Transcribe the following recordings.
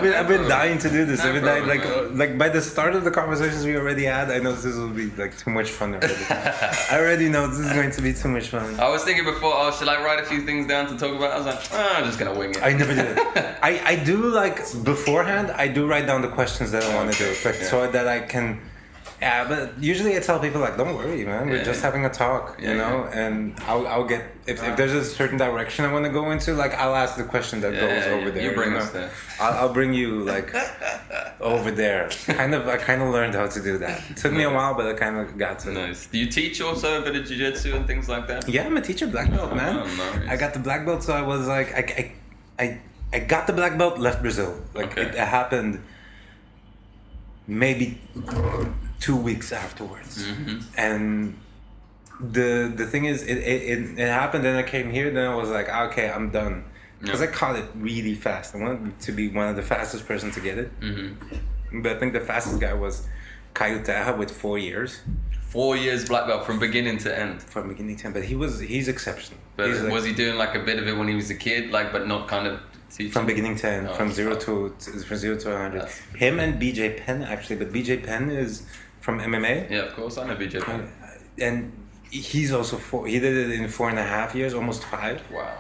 I've been dying to do this. No I've been dying, problem, like by the start of the conversations we already had, I know this will be like too much fun already. I already know this is going to be too much fun. I was thinking before, should I write a few things down to talk about? I was like, I'm just gonna wing it. I never did it. I do like beforehand. I do write down the questions that I want to do, like so that I can. Yeah, but usually I tell people like, don't worry, man. We're just having a talk, you know. And I'll get if there's a certain direction I want to go into, like I'll ask the question that goes over there. You bring us there. I'll bring you like over there. I kind of learned how to do that. It took me a while, but I kind of got to. Nice. Do you teach also a bit of jiu-jitsu and things like that? Yeah, I'm a teacher, black belt, man. Nice. I got the black belt, so I was like, I got the black belt, left Brazil. Like it happened. Maybe 2 weeks afterwards, and the thing is, it happened. Then I came here. Then I was like, okay, I'm done, because I caught it really fast. I wanted to be one of the fastest person to get it, but I think the fastest guy was Caio Terra with 4 years. 4 years black belt from beginning to end. From beginning to end, but he's exceptional. But he's was he doing like a bit of it when he was a kid, like, but not kind of teaching? From beginning to end, from zero to 100. Him and BJ Penn actually, but BJ Penn is from MMA. Yeah, of course, I know BJ Penn. And he's also he did it in 4.5 years, almost 5. Wow.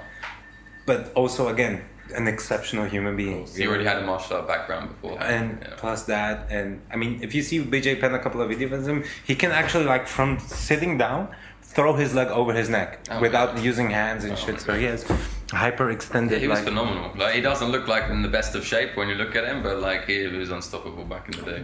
But also again, an exceptional human being. So you already had a martial art background before. And plus that, and I mean, if you see BJ Penn, a couple of videos of him, he can actually like from sitting down, throw his leg over his neck without using hands and shit. So he has hyper extended. He was phenomenal. Like he doesn't look like in the best of shape when you look at him, but like he was unstoppable back in the day.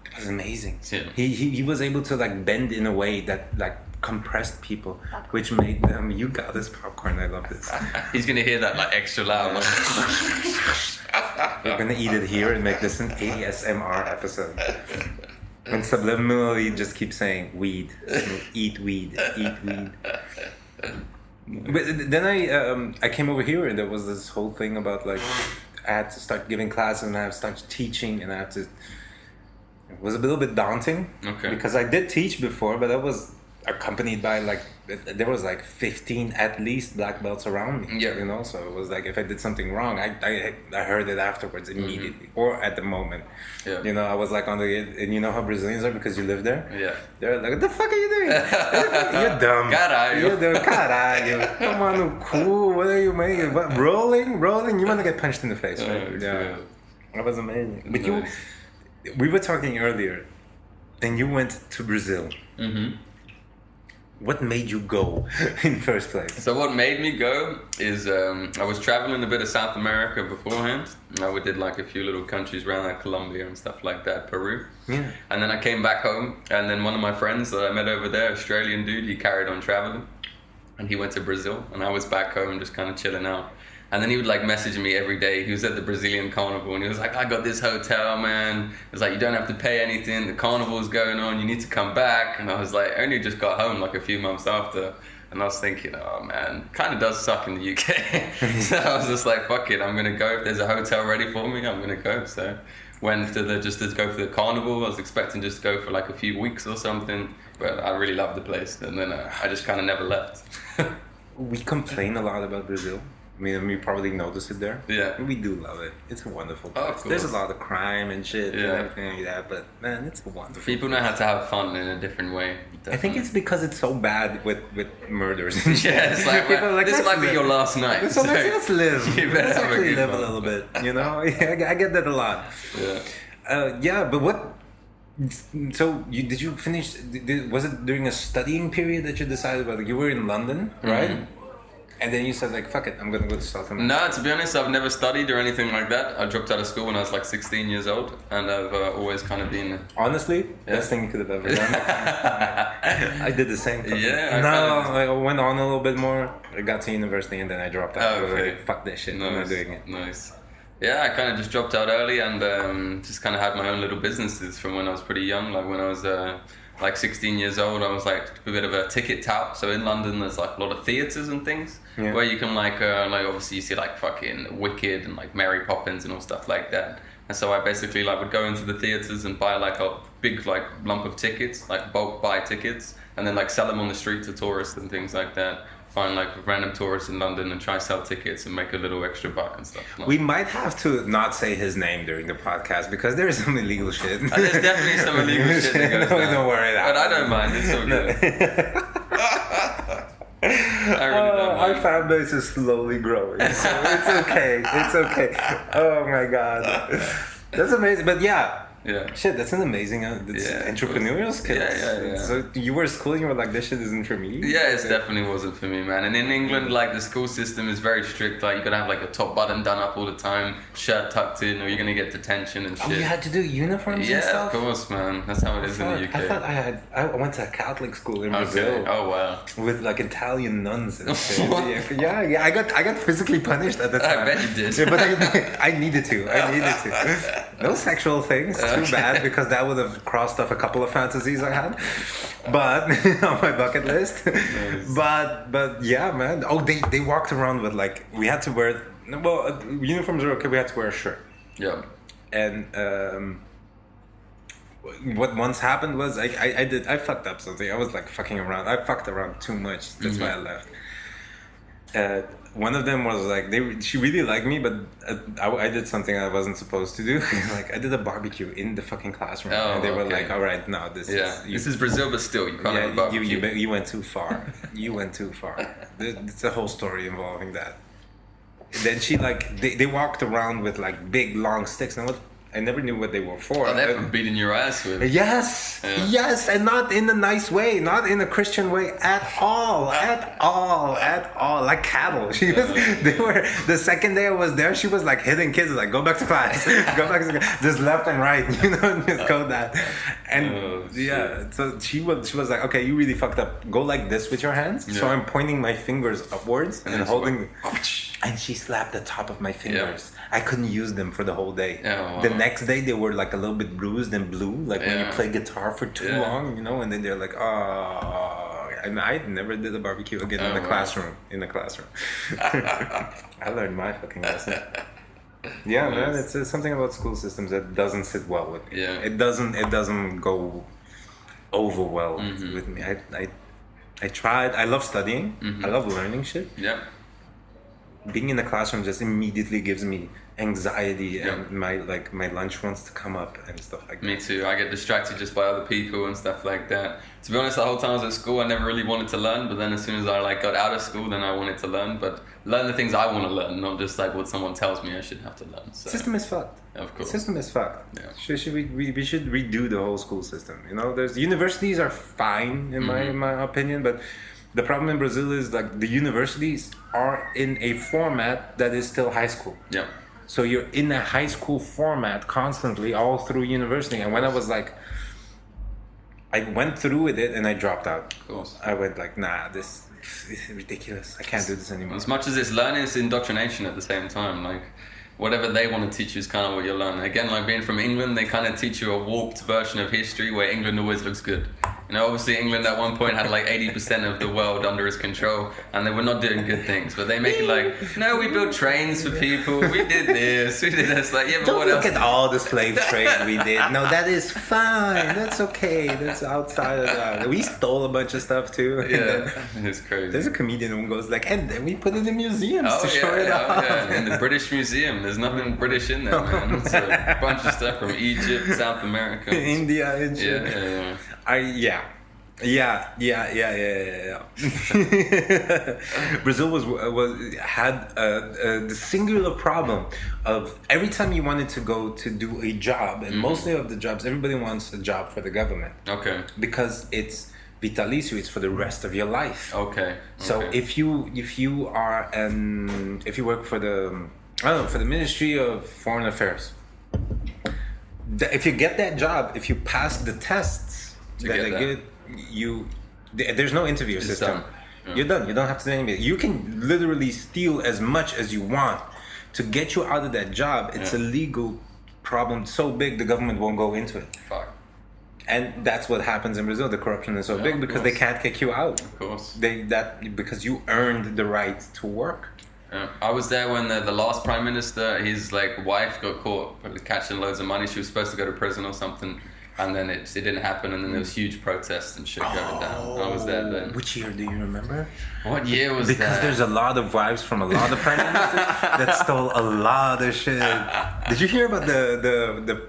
It was amazing. Yeah. He was able to like bend in a way that like compressed people, which made them. You got this popcorn. I love this. He's gonna hear that like extra loud. Like We're gonna eat it here and make this an ASMR episode. When subliminally just keep saying weed, eat weed, eat weed. But then I came over here and there was this whole thing about like I had to start giving classes and I had to start teaching and I had to. It was a little bit daunting because I did teach before, but I was accompanied by like there was like 15 at least black belts around me. Yeah. You know, so it was like if I did something wrong, I heard it afterwards immediately or at the moment. Yeah. You know, I was like on the and you know how Brazilians are because you live there. Yeah. They're like, what the fuck are you doing? You're dumb. Caralho. You're dumb. Caralho. Come on, no cool. What are you making? What? Rolling. You want to get punched in the face, right? Yeah. That was amazing. But nice. We were talking earlier, and you went to Brazil. What made you go in first place? So what made me go is I was traveling a bit of South America beforehand. We did like a few little countries around like Colombia and stuff like that, Peru. Yeah. And then I came back home, and then one of my friends that I met over there, Australian dude, he carried on traveling, and he went to Brazil, and I was back home just kind of chilling out. And then he would like message me every day. He was at the Brazilian carnival and he was like, I got this hotel, man. It's like, you don't have to pay anything. The carnival's going on. You need to come back. And I was like, I only just got home like a few months after. And I was thinking, oh man, kind of does suck in the UK. So I was just like, fuck it. I'm going to go. If there's a hotel ready for me, I'm going to go. So went to just to go for the carnival. I was expecting just to go for like a few weeks or something. But I really loved the place. And then I just kind of never left. We complain a lot about Brazil. I mean, we probably notice it there. Yeah. We do love it. It's a wonderful place. Of course. There's a lot of crime and shit and everything like that, but man, it's a wonderful People know how to have fun in a different way. Definitely. I think it's because it's so bad with murders. Yeah, it's like, like this might be your last night. So let's live. You better let's have actually a live a little bit, you know? Yeah, I get that a lot. Yeah. But what... So, did you finish... was it during a studying period that you decided about... Like, you were in London, right? And then you said like, fuck it, I'm gonna go to South America. No, to be honest, I've never studied or anything like that. I dropped out of school when I was like 16 years old, and I've always kind of been... Honestly, best thing you could have ever done. I did the same thing. Yeah. I went on a little bit more. I got to university and then I dropped out. I was like, fuck this shit, nice. I'm not doing it. Nice. Yeah, I kind of just dropped out early and just kind of had my own little businesses from when I was pretty young. Like when I was... like 16 years old, I was like a bit of a ticket tout. So in London, there's like a lot of theatres and things where you can like obviously you see like fucking Wicked and like Mary Poppins and all stuff like that. And so I basically like would go into the theatres and buy like a big like lump of tickets, like bulk buy tickets, and then like sell them on the street to tourists and things like that. find like random tourists in London and try sell tickets and make a little extra buck and stuff. We might have to not say his name during the podcast because there is some illegal shit. There's definitely some illegal shit that goes down. Don't worry about But I don't mind. It's all good. I really don't mind. Our fan base is slowly growing, so it's okay. It's okay. Oh my god, that's amazing. But yeah. Shit, that's an amazing entrepreneurial skill. Yeah. So you were at school and you were like, this shit isn't for me? Yeah, it definitely wasn't for me, man. And in England, like, the school system is very strict. Like, you gotta have, like, a top button done up all the time, shirt tucked in, or you're gonna get detention and shit. Oh, you had to do uniforms and stuff? Yeah, of course, man. That's how it is in the UK. I thought I went to a Catholic school in Brazil. Oh, wow. With, like, Italian nuns and shit. Yeah, I got physically punished at the time. I bet you did. Yeah, but I needed to. No sexual things. Too bad, because that would have crossed off a couple of fantasies I had, but on my bucket list. Nice. But yeah, man. Oh, they walked around with like, we had to wear, well, uniforms are okay. We had to wear a shirt. Yeah. And what once happened was I fucked up something. I was like fucking around. I fucked around too much. That's why I left. One of them was like, she really liked me, but I did something I wasn't supposed to do. Like, I did a barbecue in the fucking classroom, and they were like, all right, no, this is Brazil, but still, you can't have a barbecue. You went too far. You went too far. It's a whole story involving that. Then she like, they walked around with like big long sticks, and I never knew what they were for. Oh, they're for beating your ass with. Yes, and not in a nice way, not in a Christian way at all. Like cattle. They were. The second day I was there, she was like hitting kids, like, go back to class, go back to class, just left and right, just go that. And so she was like, okay, you really fucked up. Go like this with your hands. Yeah. So I'm pointing my fingers upwards and holding. And she slapped the top of my fingers. Yeah. I couldn't use them for the whole day. Oh, wow. The next day they were like a little bit bruised and blue, like when you play guitar for too long, and then they're like, oh. And I never did a barbecue again in the classroom. I learned my fucking lesson. Yeah, man, it's something about school systems that doesn't sit well with me. Yeah. It doesn't go over well with me. I tried. I love studying. I love learning shit. Yeah. Being in the classroom just immediately gives me anxiety, and my lunch wants to come up and stuff like that. Me too. I get distracted just by other people and stuff like that. To be honest, the whole time I was at school, I never really wanted to learn. But then as soon as I got out of school, then I wanted to learn. But learn the things I want to learn, not just like what someone tells me I should have to learn. So, system is fucked. Of course. System is fucked. Yeah. We should redo the whole school system. There's universities are fine in my opinion, but the problem in Brazil is like the universities are in a format that is still high school. Yeah. So you're in a high school format constantly all through university. And when I was like, I went through with it and I dropped out. Of course. I went like, nah, this is ridiculous. I can't do this anymore. As much as it's learning, it's indoctrination at the same time. Like, whatever they want to teach you is kind of what you're learning. Again, like being from England, they kind of teach you a warped version of history where England always looks good. Obviously England at one point had like 80% of the world under its control, and they were not doing good things. But they make it like, no, we built trains for people. We did this. We did this. Like, yeah, but don't what else? Look at all the slave trade we did. No, that is fine. That's okay. That's outside of that. We stole a bunch of stuff too. Yeah, it's crazy. There's a comedian who goes like, and then we put it in museums to show it off. Yeah. In the British Museum, there's nothing British in there, man. It's a bunch of stuff from Egypt, South America, India, and shit. Yeah. Brazil had the singular problem of every time you wanted to go to do a job, and mostly of the jobs, everybody wants a job for the government. Okay. Because it's vitalicio, it's for the rest of your life. Okay. So if you work for the Ministry of Foreign Affairs, if you get that job, if you pass the tests there's no interview system. Yeah. You're done. You don't have to do anything. You can literally steal as much as you want to get you out of that job. It's a legal problem so big the government won't go into it. Fuck. And that's what happens in Brazil. The corruption is so big because they can't kick you out. Of course. Because you earned the right to work. Yeah. I was there when the last prime minister, his wife got caught catching loads of money. She was supposed to go to prison or something. and then it didn't happen, and then there was huge protests and shit going down. I was there then. Which year do you remember? What year was because that? There's a lot of wives from a lot of prime ministers that stole a lot of shit. Did you hear about the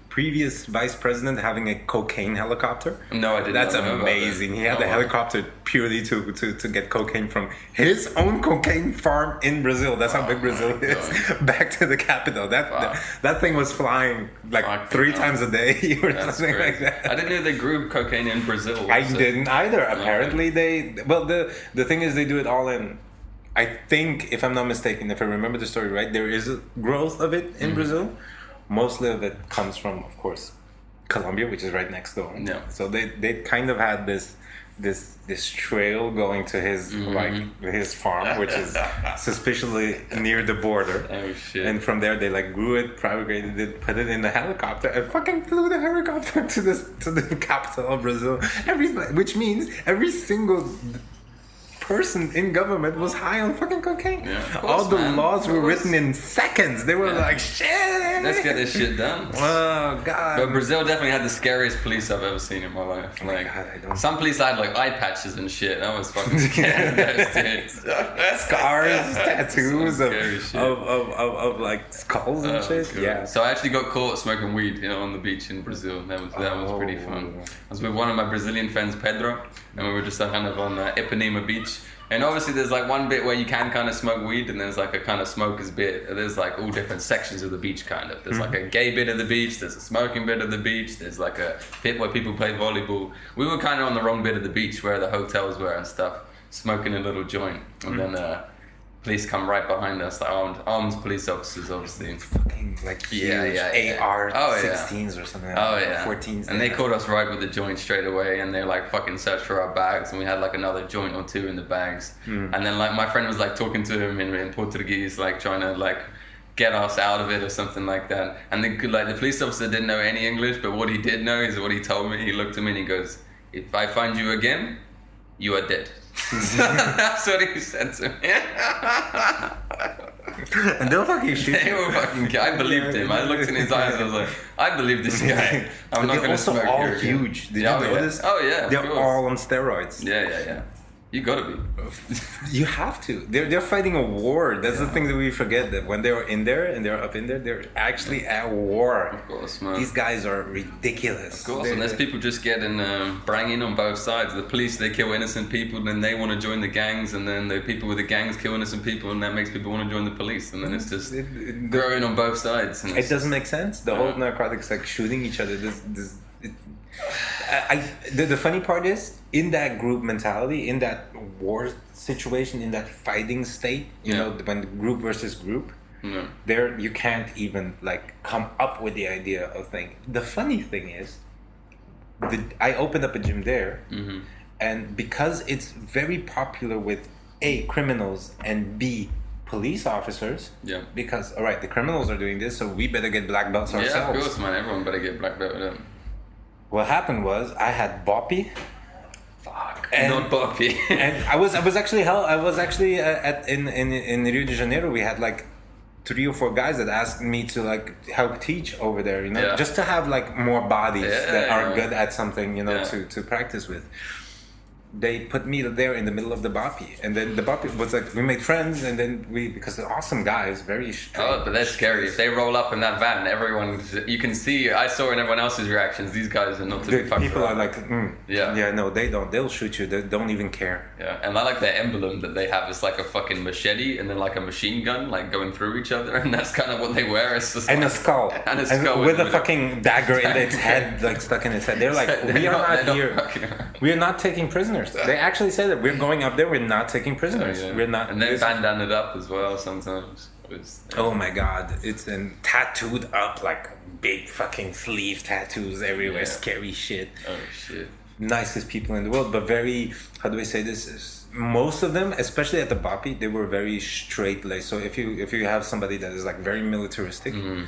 previous vice president having a cocaine helicopter? No, I didn't. That's amazing. He had the helicopter purely to get cocaine from his own cocaine farm in Brazil. That's how big Brazil is. Back to the capital. That thing was flying like 3 times a day or something like that. I didn't know they grew cocaine in Brazil. I didn't either. Apparently the thing is they do it all in. I think, if I'm not mistaken, if I remember the story right, there is a growth of it in Brazil. Mostly of it comes from, of course, Colombia, which is right next door. Yeah. So they kind of had this trail going to his his farm, which is suspiciously near the border. Oh shit! And from there they grew it, propagated it, put it in the helicopter, and fucking flew the helicopter to the capital of Brazil. Which means every single person in government was high on fucking cocaine. Yeah, all the laws were written in seconds. They were like, shit. Let's get this shit done. Oh god. But Brazil definitely had the scariest police I've ever seen in my life. Some police had eye patches and shit. I was fucking scared of those dudes. Scars, tattoos of skulls and shit. Cool. Yeah. So I actually got caught smoking weed, on the beach in Brazil. That was pretty fun. I was with one of my Brazilian friends, Pedro, and we were just kind of on Ipanema Beach. And obviously there's one bit where you can kind of smoke weed, and there's a kind of smokers bit. There's all different sections of the beach kind of. There's a gay bit of the beach, there's a smoking bit of the beach, there's a bit where people play volleyball. We were kind of on the wrong bit of the beach where the hotels were and stuff, smoking a little joint. And then police come right behind us, armed police officers, obviously. Fucking huge AR-16s or something. Oh yeah. 14s. And they caught us right with the joint straight away, and they fucking searched for our bags, and we had another joint or 2 in the bags. And then my friend was talking to him in Portuguese, trying to get us out of it or something like that. And the police officer didn't know any English, but what he did know is what he told me. He looked at me and he goes, "If I find you again, you are dead." That's what he said to me. And they'll fucking shoot. They were fucking. I believed him. I looked in his eyes. I was like, I believe this guy. I'm not going to smoke here. They're also all huge. Did you notice? Oh yeah. They're all on steroids. Yeah. You gotta be. You have to. They're fighting a war. That's the thing that we forget, that when they're in there and they're up in there, they're actually at war. Of course, man. These guys are ridiculous. Of course, and there's people just getting banged in on both sides. The police, they kill innocent people, then they want to join the gangs, and then the people with the gangs kill innocent people, and that makes people want to join the police, and then it's just growing on both sides. And it doesn't make sense. The whole narcotics shooting each other. The funny part is, in that group mentality, in that war situation, in that fighting state, you know, when group versus group, there you can't even come up with the idea of thing. The funny thing is, I opened up a gym there, and because it's very popular with A, criminals, and B, police officers. Yeah. Because the criminals are doing this, so we better get black belts ourselves. Yeah, of course, man. Everyone better get black belt with them. What happened was I had Boppy. Fuck. Not Boppy. And I was actually in Rio de Janeiro. We had 3 or 4 guys that asked me to help teach over there, just to have more bodies that are good at something, to practice with. They put me there in the middle of the Boppy, and then the Boppy was we made friends, and then because they're awesome guys, very straight. Oh, but that's scary. If they roll up in that van, you can see, I saw in everyone else's reactions, these guys are not to be fucked people around. Are no, they don't. They'll shoot you. They don't even care. Yeah, and I like their emblem that they have. It's a fucking machete, and then a machine gun, going through each other, and that's kind of what they wear. It's just and a skull. And a skull. With a fucking dagger in its head, stuck in its head. They're we are not here. We are not taking prisoners. They actually say that we're going up there. We're not taking prisoners. Oh, yeah. We're not. And they bandana it up as well sometimes. Oh my god! It's tattooed up big fucking sleeve tattoos everywhere. Scary shit. Oh shit! Nicest people in the world, but very. How do I say this? Most of them, especially at the Boppy, they were very straight laced. So if you have somebody that is very militaristic. Mm-hmm.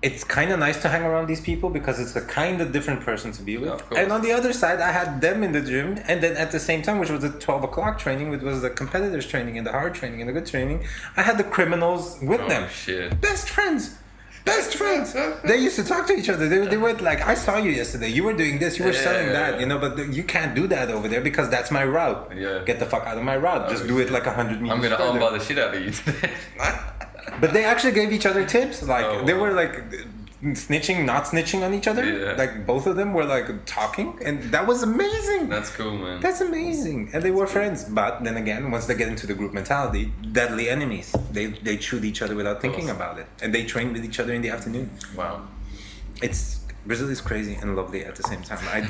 It's kind of nice to hang around these people because it's a kind of different person to be with. And on the other side, I had them in the gym, and then at the same time, which was the 12 o'clock training, which was the competitors training and the hard training and the good training, I had the criminals with them. Shit. Best friends. Best friends. They used to talk to each other. They were like, I saw you yesterday. You were doing this. You were selling that. You know, but you can't do that over there because that's my route. Yeah. Get the fuck out of my route. Just do it like 100 meters. I'm gonna armbar the shit out of you today. But they actually gave each other tips. Like they wow. were like snitching, not snitching on each other. Yeah. Like both of them were like talking, and that was amazing. That's cool, man. That's amazing. And they were friends. But then again, once they get into the group mentality, deadly enemies. They shoot each other without thinking about it. And they train with each other in the afternoon. Wow. Brazil is crazy and lovely at the same time. I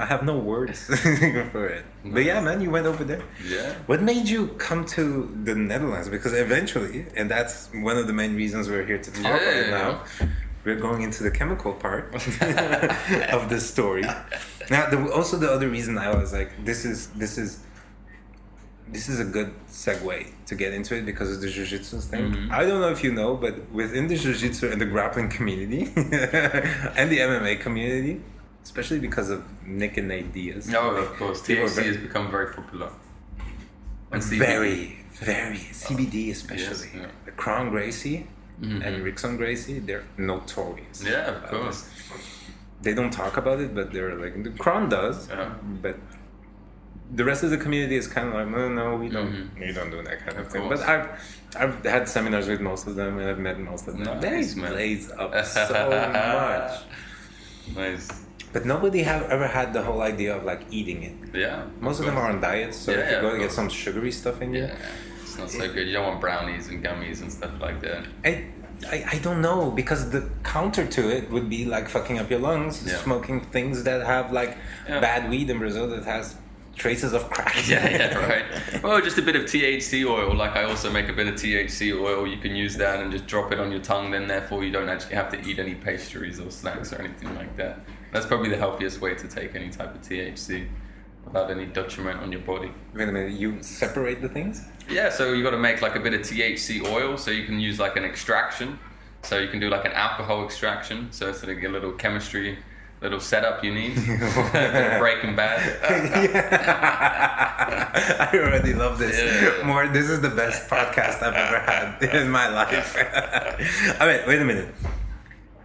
have no words for it. But yeah, man, you went over there. Yeah. What made you come to the Netherlands? Because eventually, and that's one of the main reasons we're here to talk right now. We're going into the chemical part of the story. Now, also the other reason I was like, this is a good segue to get into it because of the jiu-jitsu thing. Mm-hmm. I don't know if you know, but within the jiu-jitsu and the grappling community and the MMA community, especially because of Nick and Nate Diaz. No, of course. THC has become very popular. And CBD. Very. CBD especially. Yes, yeah. The Crown Gracie and Rickson Gracie, they're notorious. Yeah, of course. They don't talk about it, but they're like, the Crown does, but the rest of the community is kind of like, no, we don't do that kind of thing. But I've had seminars with most of them, and I've met most of them. They blaze up so much. Nice. But nobody have ever had the whole idea of like eating it. Yeah. Most of them are on diets, so if you go to get some sugary stuff in you, it's not so good. You don't want brownies and gummies and stuff like that. I don't know, because the counter to it would be like fucking up your lungs, smoking things that have like bad weed in Brazil that has traces of crack. Right. Well, just a bit of THC oil. Like I also make a bit of THC oil. You can use that and just drop it on your tongue. Then therefore you don't actually have to eat any pastries or snacks or anything like that. That's probably the healthiest way to take any type of THC without any detriment on your body. Wait a minute, you separate the things? Yeah, so you got to make like a bit of THC oil, so you can use like an extraction. So you can do like an alcohol extraction. So it's like a little chemistry, little setup you need. Breaking Bad. I already love this. More. This is the best podcast I've ever had in my life. All right, wait a minute.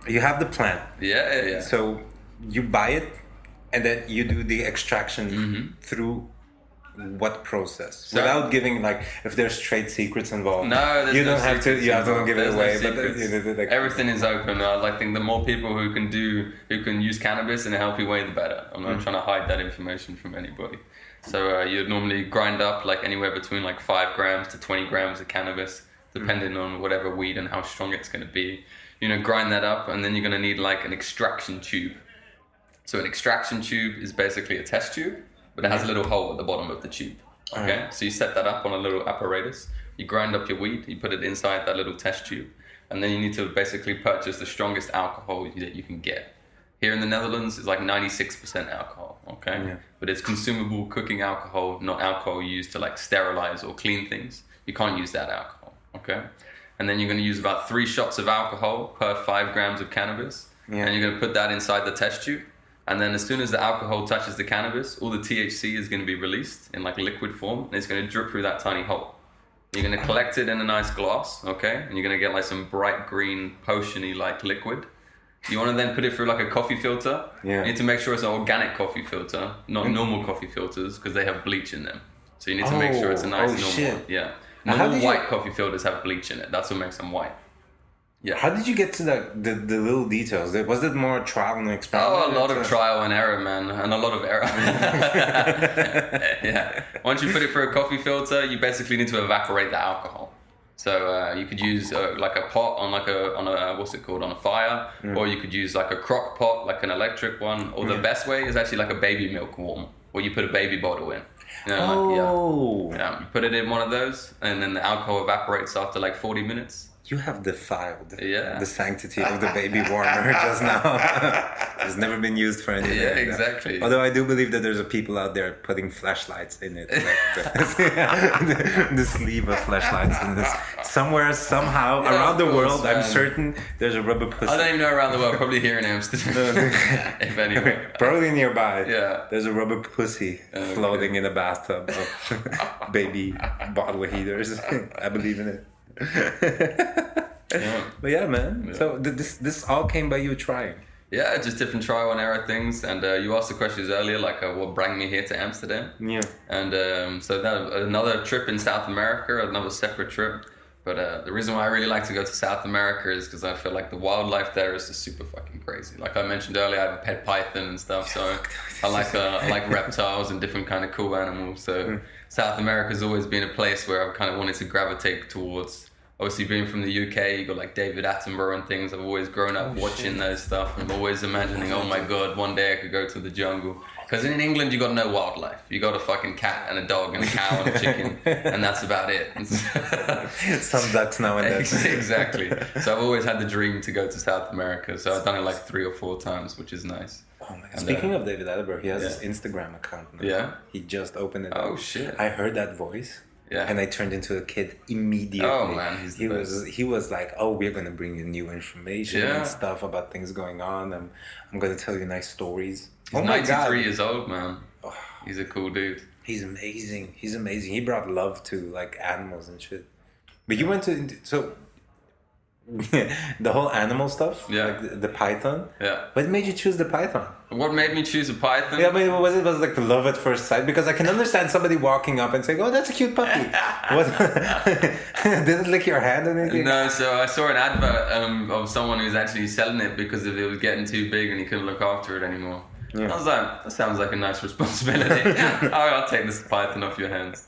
You have the plant. Yeah. So you buy it, and then you do the extraction through what process? So, without giving like, if there's trade secrets involved. No, you don't have to. You have to give it away. No, but everything is open. I think the more people who can use cannabis in a healthy way, the better. I'm not trying to hide that information from anybody. So you'd normally grind up like anywhere between like 5 grams to 20 grams of cannabis, depending on whatever weed and how strong it's going to be. Grind that up, and then you're going to need like an extraction tube. So an extraction tube is basically a test tube, but it has a little hole at the bottom of the tube. Okay, so you set that up on a little apparatus. You grind up your weed, you put it inside that little test tube, and then you need to basically purchase the strongest alcohol that you can get. Here in the Netherlands, it's like 96% alcohol. Okay, but it's consumable cooking alcohol, not alcohol used to like sterilize or clean things. You can't use that alcohol. Okay, and then you're going to use about 3 shots of alcohol per 5 grams of cannabis, and you're going to put that inside the test tube. And then as soon as the alcohol touches the cannabis, all the THC is going to be released in like liquid form, and it's going to drip through that tiny hole. You're going to collect it in a nice glass, okay? And you're going to get like some bright green potion-y like liquid. You want to then put it through like a coffee filter. You need to make sure it's an organic coffee filter, not normal coffee filters, because they have bleach in them. So you need to make sure it's a nice normal. Shit. Yeah. Normal white coffee filters have bleach in it. That's what makes them white. Yeah. How did you get to the little details? Was it more trial and experiment? Oh, a lot of trial and error, man, and a lot of error. Yeah. Once you put it through a coffee filter, you basically need to evaporate the alcohol. So you could use like a pot on a what's it called, on a fire, or you could use like a crock pot, like an electric one. Or the best way is actually like a baby milk warmer, where you put a baby bottle in. You put it in one of those, and then the alcohol evaporates after like 40 minutes. You have defiled the sanctity of the baby warmer just now. It's never been used for anything. Yeah, like exactly. That. Although I do believe that there's people out there putting flashlights in it. Like the sleeve of flashlights in this. Somewhere, somehow, around the world, I'm certain there's a rubber pussy. I don't even know around the world, probably here in Amsterdam. If anywhere. Probably nearby. Yeah. There's a rubber pussy floating in a bathtub of baby bottle heaters. I believe in it. Yeah. But yeah, man. Yeah. So this all came by you trying. Yeah, just different trial and error things. And you asked the questions earlier, like what brought me here to Amsterdam. Yeah. And so that another trip in South America, another separate trip. But the reason why I really like to go to South America is because I feel like the wildlife there is just super fucking crazy. Like I mentioned earlier, I have a pet python and stuff, so I like reptiles and different kind of cool animals. So South America's always been a place where I've kind of wanted to gravitate towards. Obviously, being from the UK, you got like David Attenborough and things. I've always grown up watching those stuff. I'm always imagining, oh my god, one day I could go to the jungle. Because in England, you got no wildlife. You got a fucking cat and a dog and a cow and a chicken, and that's about it. Some ducks now and then. Exactly. So I've always had the dream to go to South America. So I've done it like 3 or 4 times, which is nice. Oh my God. Speaking of David Attenborough, he has his Instagram account now. Yeah? He just opened it. Oh shit. I heard that voice. Yeah. And I turned into a kid immediately. Oh man, he was like, "Oh, we're gonna bring you new information and stuff about things going on. I'm gonna tell you nice stories." He's oh my 93 God. years old, man. He's a cool dude. He's amazing. He's amazing. He brought love to like animals and shit. But you went to the whole animal stuff, like the python. Yeah. What made you choose the python? What made me choose a python? Yeah, but was it like the love at first sight? Because I can understand somebody walking up and saying, "Oh, that's a cute puppy." What? Did it lick your hand or anything? No, so I saw an advert of someone who's actually selling it because if it was getting too big and he couldn't look after it anymore. Yeah. I was like, that sounds like a nice responsibility. I'll take this python off your hands.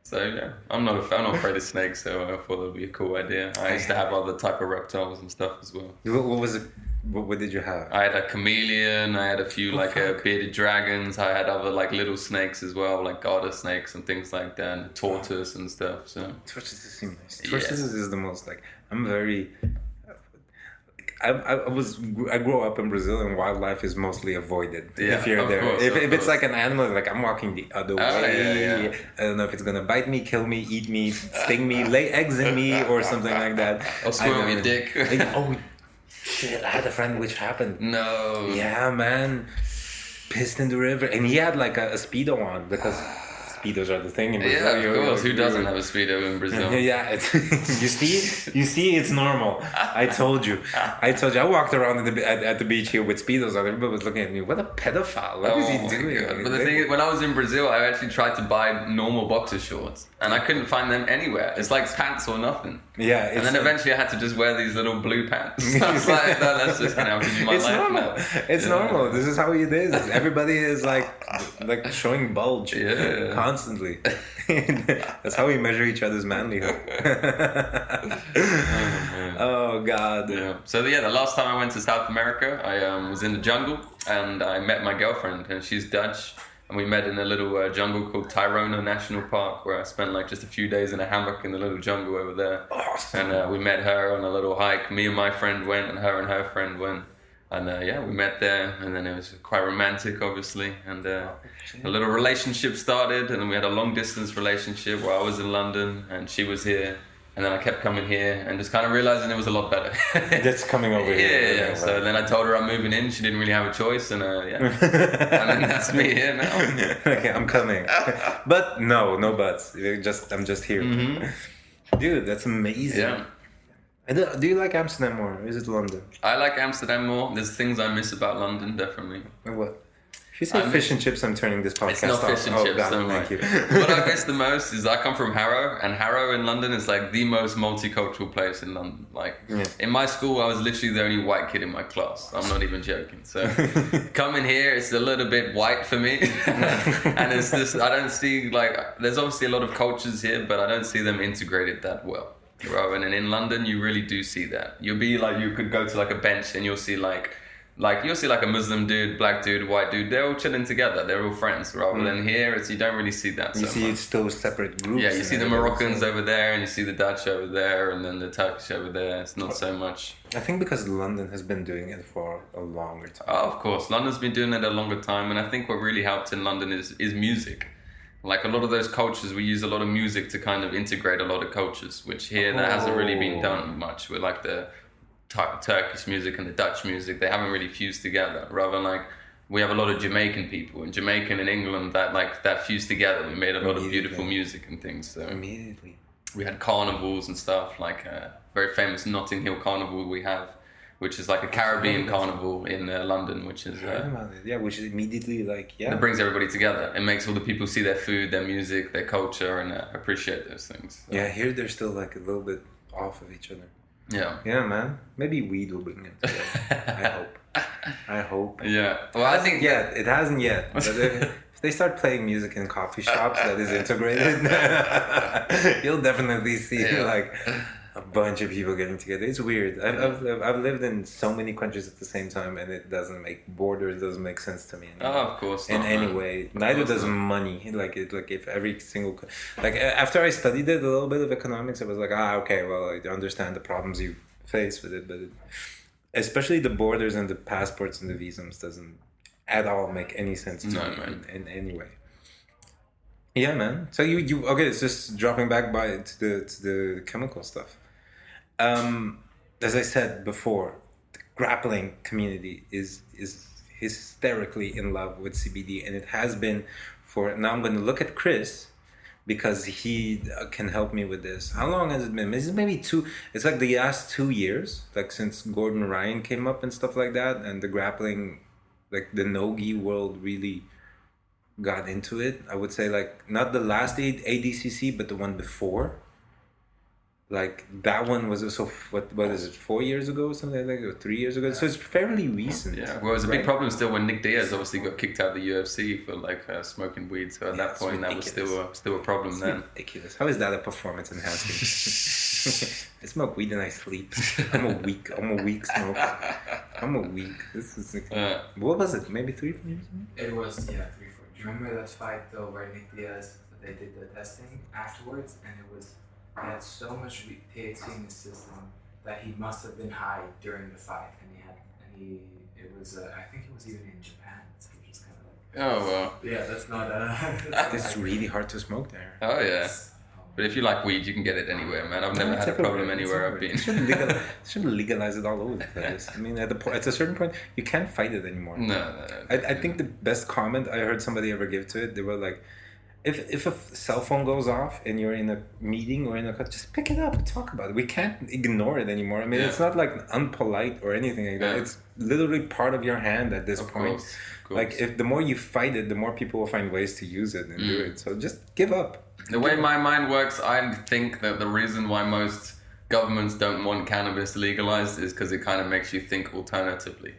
So yeah, I'm not afraid of snakes, so I thought it would be a cool idea. I used to have other type of reptiles and stuff as well. What was it? What did you have? I had a chameleon. I had a few bearded dragons. I had other like little snakes as well, like garter snakes and things like that, and tortoise and stuff. So tortoises seem nice. Tortoises is the most like I'm very. I grew up in Brazil and wildlife is mostly avoided if you're there. Course, if it's like an animal, like I'm walking the other way. Yeah. I don't know if it's gonna bite me, kill me, eat me, sting me, lay eggs in me, or something like that. Or swim your dick. Oh shit! I had a friend which happened. No. Yeah, man. Pissed in the river, and he had like a Speedo on because. Speedos are the thing in Brazil. Yeah, of course. Who doesn't have a Speedo in Brazil? Yeah, you see, it's normal. I told you. I walked around at the beach here with Speedos on. Everybody was looking at me. What a pedophile! What is he doing? God. But the thing is, when I was in Brazil, I actually tried to buy normal boxer shorts, and I couldn't find them anywhere. It's like pants or nothing. Yeah. And then eventually I had to just wear these little blue pants. I was like, no, that's just gonna happen in my life normal. now. It's normal. This is how it is. Everybody is like showing bulge. Constantly. That's how we measure each other's manlyhood. Oh God. Yeah. So the last time I went to South America, I was in the jungle and I met my girlfriend, and she's Dutch, and we met in a little jungle called Tayrona National Park, where I spent like just a few days in a hammock in the little jungle over there. Awesome. And we met her on a little hike. Me and my friend went, and her friend went. And we met there, and then it was quite romantic, obviously, and a little relationship started, and then we had a long-distance relationship where I was in London and she was here, and then I kept coming here and just kind of realizing it was a lot better. That's coming over here. Yeah. So then I told her I'm moving in. She didn't really have a choice, and and then that's me here now. Okay, I'm coming, but no buts. I'm just here, dude. That's amazing. Yeah. Do you like Amsterdam more, or is it London? I like Amsterdam more. There's things I miss about London, definitely. What? If you say fish and chips, I'm turning this podcast off. It's not fish and chips, don't thank you. What I miss the most is I come from Harrow, and Harrow in London is like the most multicultural place in London. Like, in my school, I was literally the only white kid in my class. I'm not even joking. So coming here, it's a little bit white for me. And it's just, I don't see, there's obviously a lot of cultures here, but I don't see them integrated that well. Rather than in London, you really do see that. You'll be like, you could go to like a bench and you'll see you'll see like a Muslim dude, black dude, white dude. They're all chilling together. They're all friends. Rather than here, you don't really see that. You see it's still separate groups. Yeah, you see the Moroccans over there, and you see the Dutch over there, and then the Turkish over there. It's not so much. I think because London has been doing it for a longer time. Oh, of course, London's been doing it a longer time, and I think what really helped in London is music. Like a lot of those cultures, we use a lot of music to kind of integrate a lot of cultures, which here that hasn't really been done much with like the Turkish music and the Dutch music. They haven't really fused together. Rather like we have a lot of Jamaican people and Jamaican in England that fused together. We made a lot of beautiful music and things. So. Immediately. we had carnivals and stuff, like a very famous Notting Hill carnival we have, which is like a Caribbean carnival in London, which is which is immediately it brings everybody together. It makes all the people see their food, their music, their culture, and appreciate those things. So. Yeah, here they're still like a little bit off of each other. Yeah, man. Maybe weed will bring it together. I hope. Yeah. Well, I think it hasn't yet. But if they start playing music in coffee shops that is integrated, you'll definitely see like a bunch of people getting together. It's weird. I've lived in so many countries at the same time, and it doesn't make sense to me anymore. Oh, of course not. In any way. Neither does money. Like if every single after I studied it a little bit of economics, I was like, okay, well, I understand the problems you face with it, but especially the borders and the passports and the visums doesn't at all make any sense to me in any way. Yeah, man. So you okay? It's just dropping back to the chemical stuff. As I said before, the grappling community is hysterically in love with CBD, and it has been for. Now I'm going to look at Chris because he can help me with this. How long has it been? It's maybe it's like the last 2 years, like since Gordon Ryan came up and stuff like that, and the grappling, like the no-gi world really got into it. I would say like not the last ADCC, but the one before. Like that one was also what is it, 4 years ago or something like that, or 3 years ago? So it's fairly recent. Yeah, well, it was a big problem still when Nick Diaz obviously got kicked out of the UFC for like smoking weed. So at that point, that was still a problem then. Ridiculous. How is that a performance enhancing? I smoke weed and I sleep. I'm a weak smoker. I'm a weak. This is what was it? Maybe 3 4 years ago? It was 3 4. Do you remember that fight though, where Nick Diaz they did the testing afterwards, and he had so much THC in his system that he must have been high during the fight, it was I think it was even in Japan, which is kind of like. Oh well. Yeah, that's not. It's really hard to smoke there. Oh yeah. But if you like weed, you can get it anywhere, man. I've never had a problem anywhere I've been. Should legalize it all over the place. I mean, at a certain point, you can't fight it anymore. No. I think the best comment I heard somebody ever give to it, they were like, if a cell phone goes off and you're in a meeting or in a car, just pick it up and talk about it. We can't ignore it anymore. I mean, it's not like unpolite or anything like that. It's literally part of your hand at this point. Of course. Like, the more you fight it, the more people will find ways to use it and do it. So just give up. The way my mind works, I think that the reason why most governments don't want cannabis legalized is because it kind of makes you think alternatively.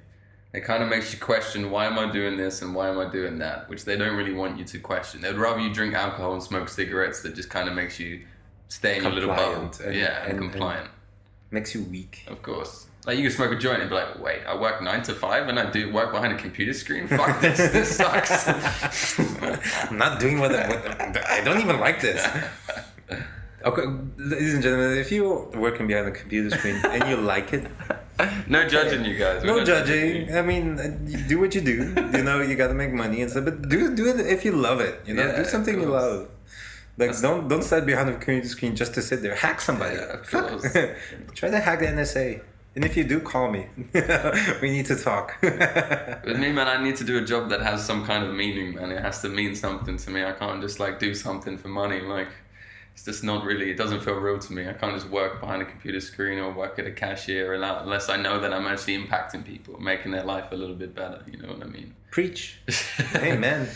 It kind of makes you question, why am I doing this and why am I doing that? Which they don't really want you to question. They'd rather you drink alcohol and smoke cigarettes. That just kind of makes you stay in your little bubble. And compliant. Makes you weak. Of course. Like, you can smoke a joint and be like, wait, I work 9 to 5 and I do work behind a computer screen? Fuck this, this sucks. I'm not doing what I don't even like this. Okay, ladies and gentlemen, if you're working behind a computer screen and you like it, no judging you guys. No judging. I mean, you do what you do. You know, you gotta make money and stuff, but do it if you love it. You know, do something you love. Like, don't sit behind a computer screen just to sit there. Hack somebody. Yeah, of course. Try to hack the NSA. And if you do, call me. We need to talk. With me, man, I need to do a job that has some kind of meaning, man. It has to mean something to me. I can't just like do something for money. Like, it's just not really, it doesn't feel real to me. I can't just work behind a computer screen or work at a cashier unless I know that I'm actually impacting people, making their life a little bit better. You know what I mean? Preach. Amen.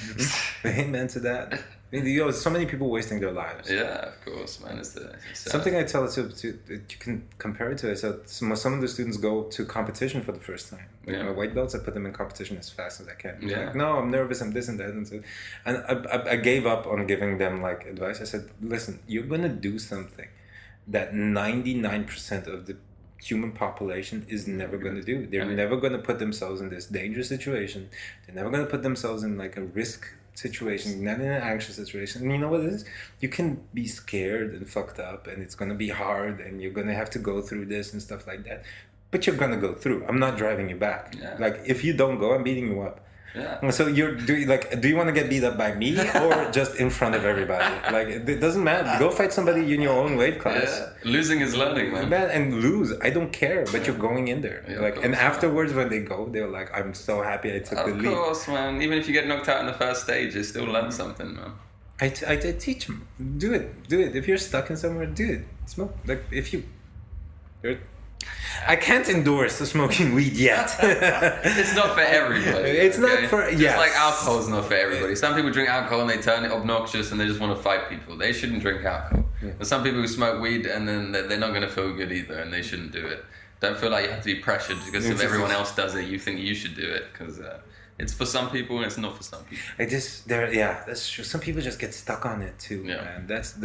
Amen to that. I mean, so many people wasting their lives. Yeah, of course, man. It's something I tell to you can compare it to. So some of the students go to competition for the first time. Like my white belts, I put them in competition as fast as I can. Yeah. Like, no, I'm nervous. I'm this and that, and I gave up on giving them like advice. I said, listen, you're gonna do something that 99% of the human population is never going to do. They're never going to put themselves in this dangerous situation. They're never going to put themselves in like a risk situation, not in an anxious situation. And you know what it is? You can be scared and fucked up, and it's going to be hard, and you're going to have to go through this and stuff like that. But you're going to go through. I'm not driving you back. Yeah. Like, if you don't go, I'm beating you up. Yeah. So do you want to get beat up by me or just in front of everybody? Like, it doesn't matter. Go fight somebody in your own weight class. Yeah. Losing is learning, man. And lose. I don't care, but you're going in there. Yeah, like, course, and afterwards when they go, they're like, I'm so happy I took the lead. Of course, man. Even if you get knocked out in the first stage, you still learn something, man. I teach them. Do it. If you're stuck in somewhere, do it. Smoke. Like if I can't endorse smoking weed yet. It's not for everybody. It's not for Just like alcohol's not for everybody. Some people drink alcohol and they turn it obnoxious and they just want to fight people. They shouldn't drink alcohol. Yeah. There's some people who smoke weed and then they're not going to feel good either, and they shouldn't do it. Don't feel like you have to be pressured because if everyone else does it, you think you should do it, because it's for some people and it's not for some people. That's true. Some people just get stuck on it too. Yeah. And that's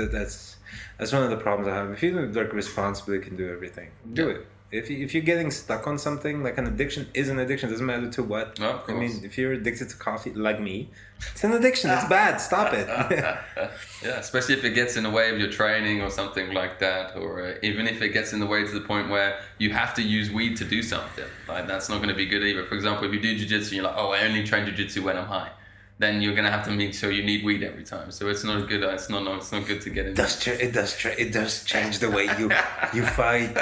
one of the problems I have. If you like responsibly can do everything, do it. If you're getting stuck on something, like an addiction is an addiction, doesn't matter to what. No, of course. I mean, if you're addicted to coffee, like me, it's an addiction. It's bad. Stop it. Yeah, especially if it gets in the way of your training or something like that, or even if it gets in the way to the point where you have to use weed to do something. Like, that's not going to be good either. For example, if you do jiu-jitsu and you're like, oh, I only train jiu-jitsu when I'm high, then you're gonna have to make sure you need weed every time. So it's not good. It's not good to get into. It does change the way you fight.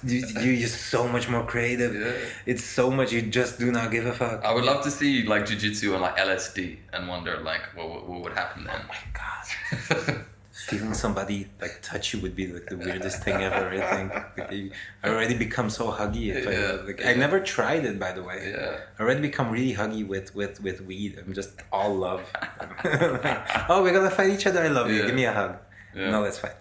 You're so much more creative. Yeah. It's so much. You just do not give a fuck. I would love to see like jiu-jitsu on like LSD and wonder like what would happen then. Oh my god. Feeling somebody like touch you would be like the weirdest thing ever. I think I already become so huggy. I never tried it, by the way. Yeah. I already become really huggy with weed. I'm just all love. Like, oh, we're gonna fight each other. I love you. Give me a hug. Yeah. No, that's fine.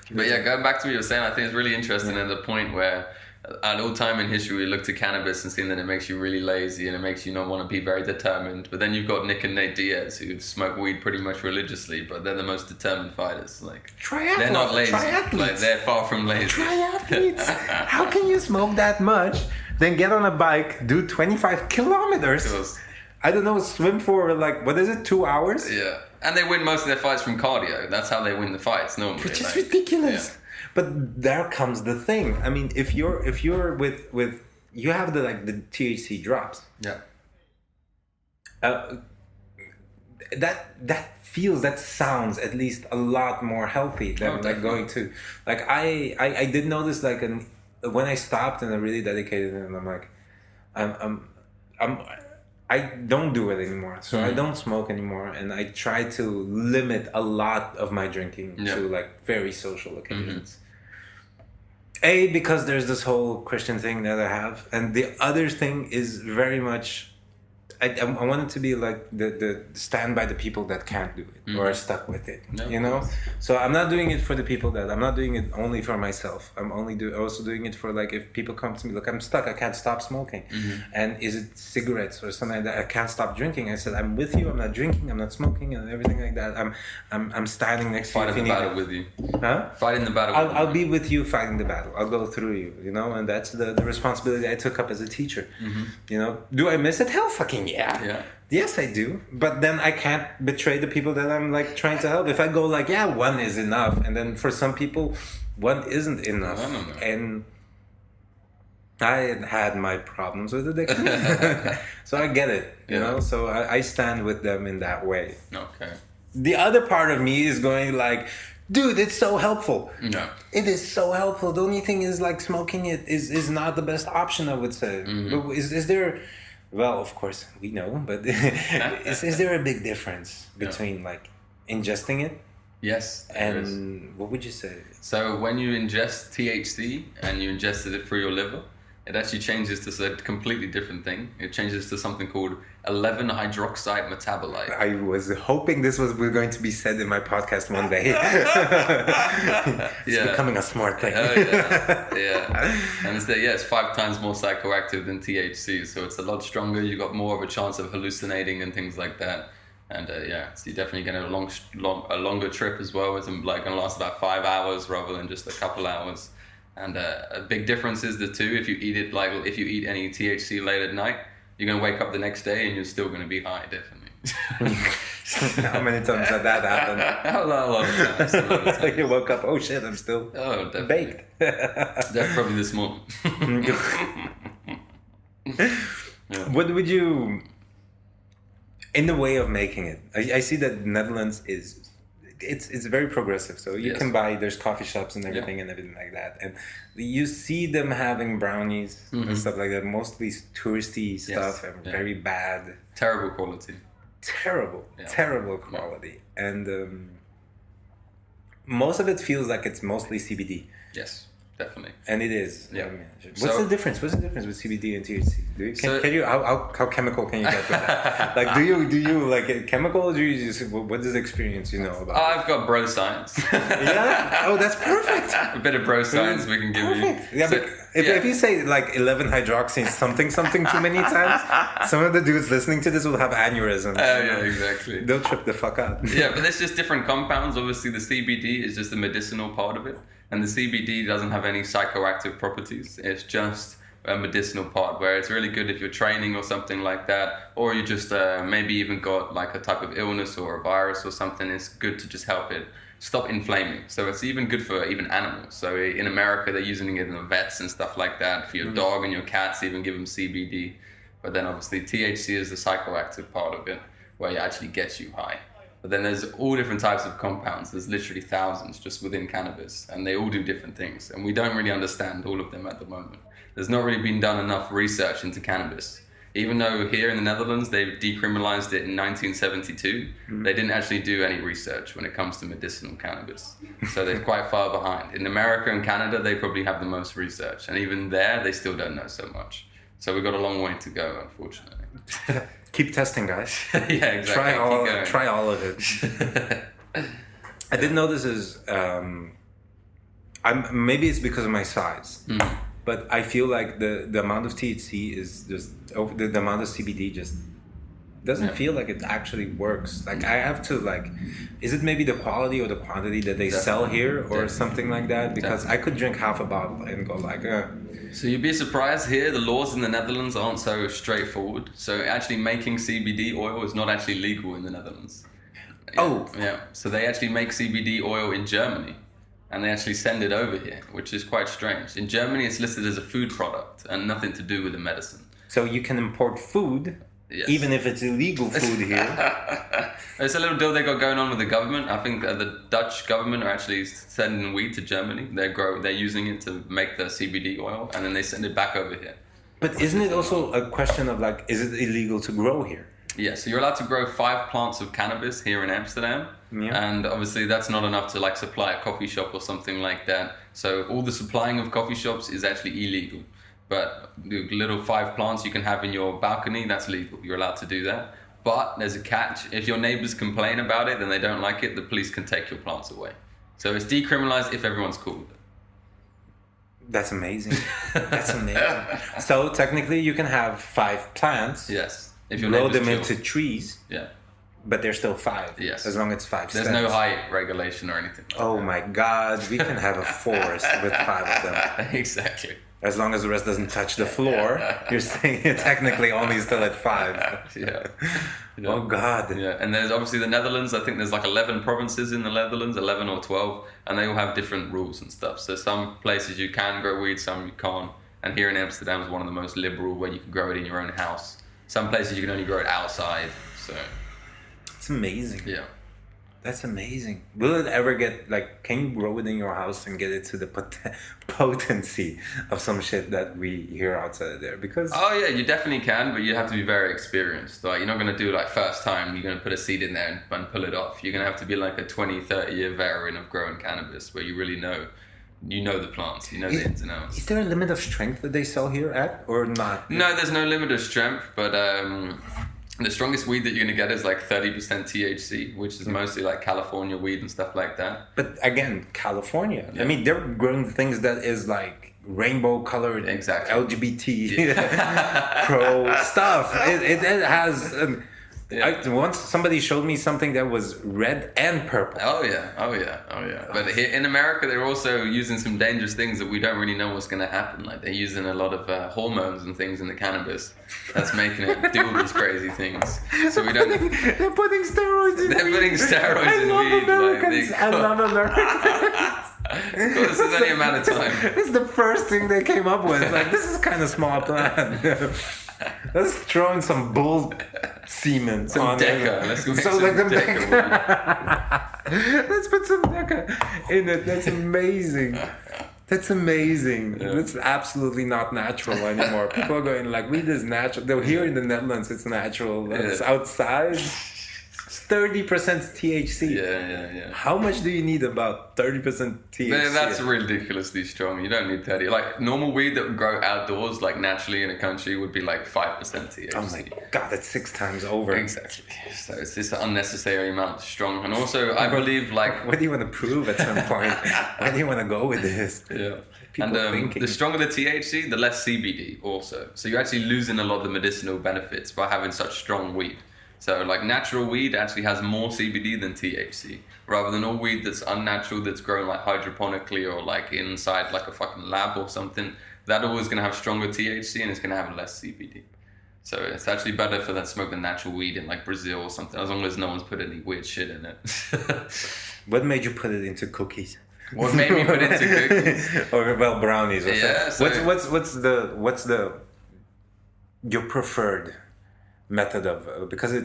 But yeah, going back to what you were saying, I think it's really interesting at the point where at all time in history we look to cannabis and seeing that it makes you really lazy and it makes you not want to be very determined. But then you've got Nick and Nate Diaz who smoke weed pretty much religiously, but they're the most determined fighters. Like, they're not lazy. Like, they're far from lazy. Triathletes. How can you smoke that much, then get on a bike, do 25 kilometers? I don't know, swim for like, what is it, 2 hours? Yeah. And they win most of their fights from cardio. That's how they win the fights normally. Which is ridiculous. Yeah. But there comes the thing. I mean, if you're with you have the THC drops. Yeah. That sounds at least a lot more healthy than like going to like I did notice like when I stopped and I really dedicated it, and I'm like I don't do it anymore, so I don't smoke anymore, and I try to limit a lot of my drinking to like very social occasions. Because there's this whole Christian thing that I have, and the other thing is very much I want it to be like the stand by the people that can't do it or are stuck with it, you know. So I'm not doing it for the people that I'm not doing it only for myself. I'm also doing it for like if people come to me, look, I'm stuck, I can't stop smoking, and is it cigarettes or something like that? I can't stop drinking. I said, I'm with you. I'm not drinking. I'm not smoking, and everything like that. I'm standing next to you. Fighting the battle with you. Huh? Fighting the battle. I'll be with you fighting the battle. I'll go through you, you know, and that's the responsibility I took up as a teacher. You know, do I miss it? Hell fucking yeah. Yes, I do. But then I can't betray the people that I'm like trying to help. If I go like, yeah, one is enough, and then for some people, one isn't enough. No. And I had my problems with addiction, so I get it. You know, so I stand with them in that way. Okay. The other part of me is going like, dude, it's so helpful. No. It is so helpful. The only thing is like smoking it is not the best option, I would say. But is there? Well, of course we know, but is there a big difference between like ingesting it? Yes. And what would you say? So when you ingest THC and you ingested it through your liver, it actually changes to a completely different thing. It changes to something called 11-hydroxide metabolite. I was hoping this was going to be said in my podcast one day. It's becoming a smart thing. And it's 5 times more psychoactive than THC, so it's a lot stronger. You got more of a chance of hallucinating and things like that. And so you're definitely getting a longer trip as well. It's like gonna last about 5 hours rather than just a couple hours. And a big difference is the two. If you eat any THC late at night, you're gonna wake up the next day and you're still gonna be high, definitely. How many times did that happen? A lot of times. You woke up, oh shit, I'm still baked. That's probably this morning. What would you, in the way of making it? I see that Netherlands is. It's very progressive, so you can buy, there's coffee shops and everything and everything like that, and you see them having brownies and stuff like that, mostly touristy stuff and very bad, terrible quality. terrible quality, and most of it feels like it's mostly CBD. Yes, definitely. And it is. Yeah. What's the difference? What's the difference with CBD and THC? Can you how chemical can you get with that? Like, do you like chemical? Or do you just what is the experience you know about? I've got bro science. Yeah. Oh, that's perfect. A bit of bro science we can give Perfect. you. Yeah, but if you say like 11 hydroxy something too many times, some of the dudes listening to this will have aneurysms. Yeah, exactly. They'll trip the fuck out. Yeah, but there's just different compounds. Obviously, the CBD is just the medicinal part of it, and the CBD doesn't have any psychoactive properties. It's just a medicinal part, where it's really good if you're training or something like that, or you just maybe even got like a type of illness or a virus or something. It's good to just help it stop inflaming. So it's even good for even animals. So in America, they're using it in the vets and stuff like that. For your dog and your cats, even give them CBD. But then obviously THC is the psychoactive part of it, where it actually gets you high. But then there's all different types of compounds. There's literally thousands just within cannabis, and they all do different things. And we don't really understand all of them at the moment. There's not really been done enough research into cannabis. Even though here in the Netherlands, they've decriminalized it in 1972, they didn't actually do any research when it comes to medicinal cannabis. So they're quite far behind. In America and Canada, they probably have the most research. And even there, they still don't know so much. So we've got a long way to go, unfortunately. Keep testing, guys. Yeah, exactly. Try all of it. I did know this is... maybe it's because of my size. But I feel like the amount of THC is just the amount of CBD just doesn't feel like it actually works. Like I have to like, is it maybe the quality or the quantity that they sell here or something like that? Because I could drink half a bottle and go like, So you'd be surprised here, the laws in the Netherlands aren't so straightforward. So actually making CBD oil is not actually legal in the Netherlands. Yeah. So they actually make CBD oil in Germany. And they actually send it over here, which is quite strange. In Germany, it's listed as a food product and nothing to do with the medicine. So you can import food, even if it's illegal food here. It's a little deal they got going on with the government. I think the Dutch government are actually sending weed to Germany. They're using it to make the CBD oil, and then they send it back over here. But isn't it also a question of like, is it illegal to grow here? Yeah, so you're allowed to grow 5 plants of cannabis here in Amsterdam. Yeah. And obviously that's not enough to like supply a coffee shop or something like that. So all the supplying of coffee shops is actually illegal. But the little 5 plants you can have in your balcony, that's legal. You're allowed to do that. But there's a catch. If your neighbors complain about it, then they don't like it, the police can take your plants away. So it's decriminalized if everyone's cool with it. That's amazing. That's amazing. So technically you can have 5 plants. Yes. If you grow them into trees. Yeah. But they're still 5. Yes. As long as it's 5 There's stems. no height regulation or anything. Oh my God. We can have a forest with 5 of them. Exactly. As long as the rest doesn't touch the floor, you're staying technically only still at 5. Yeah. Oh God. Yeah. And there's obviously the Netherlands. I think there's like 11 provinces in the Netherlands, 11 or 12, and they all have different rules and stuff. So some places you can grow weed, some you can't. And here in Amsterdam is one of the most liberal, where you can grow it in your own house. Some places you can only grow it outside. So it's amazing. Yeah. That's amazing. Will it ever get, like, can you grow it in your house and get it to the potency of some shit that we hear outside there? Because... Oh yeah, you definitely can, but you have to be very experienced. Like, you're not going to do like first time, you're going to put a seed in there and pull it off. You're going to have to be like a 20, 30 year veteran of growing cannabis, where you really know. You know the plants, you know the ins and outs. Is there a limit of strength that they sell here at, or not? No, there's no limit of strength, but the strongest weed that you're going to get is like 30% THC, which is mostly like California weed and stuff like that. But again, California. Yeah. I mean, they're growing things that is like rainbow colored, LGBT pro stuff. It has... once somebody showed me something that was red and purple. Oh yeah. But here in America, they're also using some dangerous things that we don't really know what's going to happen. Like they're using a lot of hormones and things in the cannabis that's making it do all these crazy things. So we don't. They're putting steroids in. They're putting steroids in weed. Americans. I love Americans. Of course, there's only a matter of time. This is the first thing they came up with. Like, this is kind of small plan. Let's throw in some bull semen. Some Deca. Let's go make some Deca. Let's put some Deca in it. That's amazing. That's amazing. Yeah. It's absolutely not natural anymore. People are going like, weed is natural. Though here in the Netherlands, it's natural. It's outside. 30% THC. Yeah. How much do you need about 30% THC? Man, that's ridiculously strong. You don't need 30. Like normal weed that would grow outdoors, like naturally in a country, would be like 5% THC. Oh my god, that's 6 times over. Exactly. So it's just an unnecessary amount strong. And also, I believe like... What do you want to prove at some point? Where do you want to go with this? Yeah. People And the stronger the THC, the less CBD also. So you're actually losing a lot of the medicinal benefits by having such strong weed. So like natural weed actually has more CBD than THC, rather than all weed that's unnatural, that's grown like hydroponically or like inside like a fucking lab or something. That always going to have stronger THC and it's going to have less CBD. So it's actually better for that smoke the natural weed in like Brazil or something, as long as no one's put any weird shit in it. What made you put it into cookies? What made me put it into cookies? Or well, brownies. Or Yeah, something. What's the your preferred method of because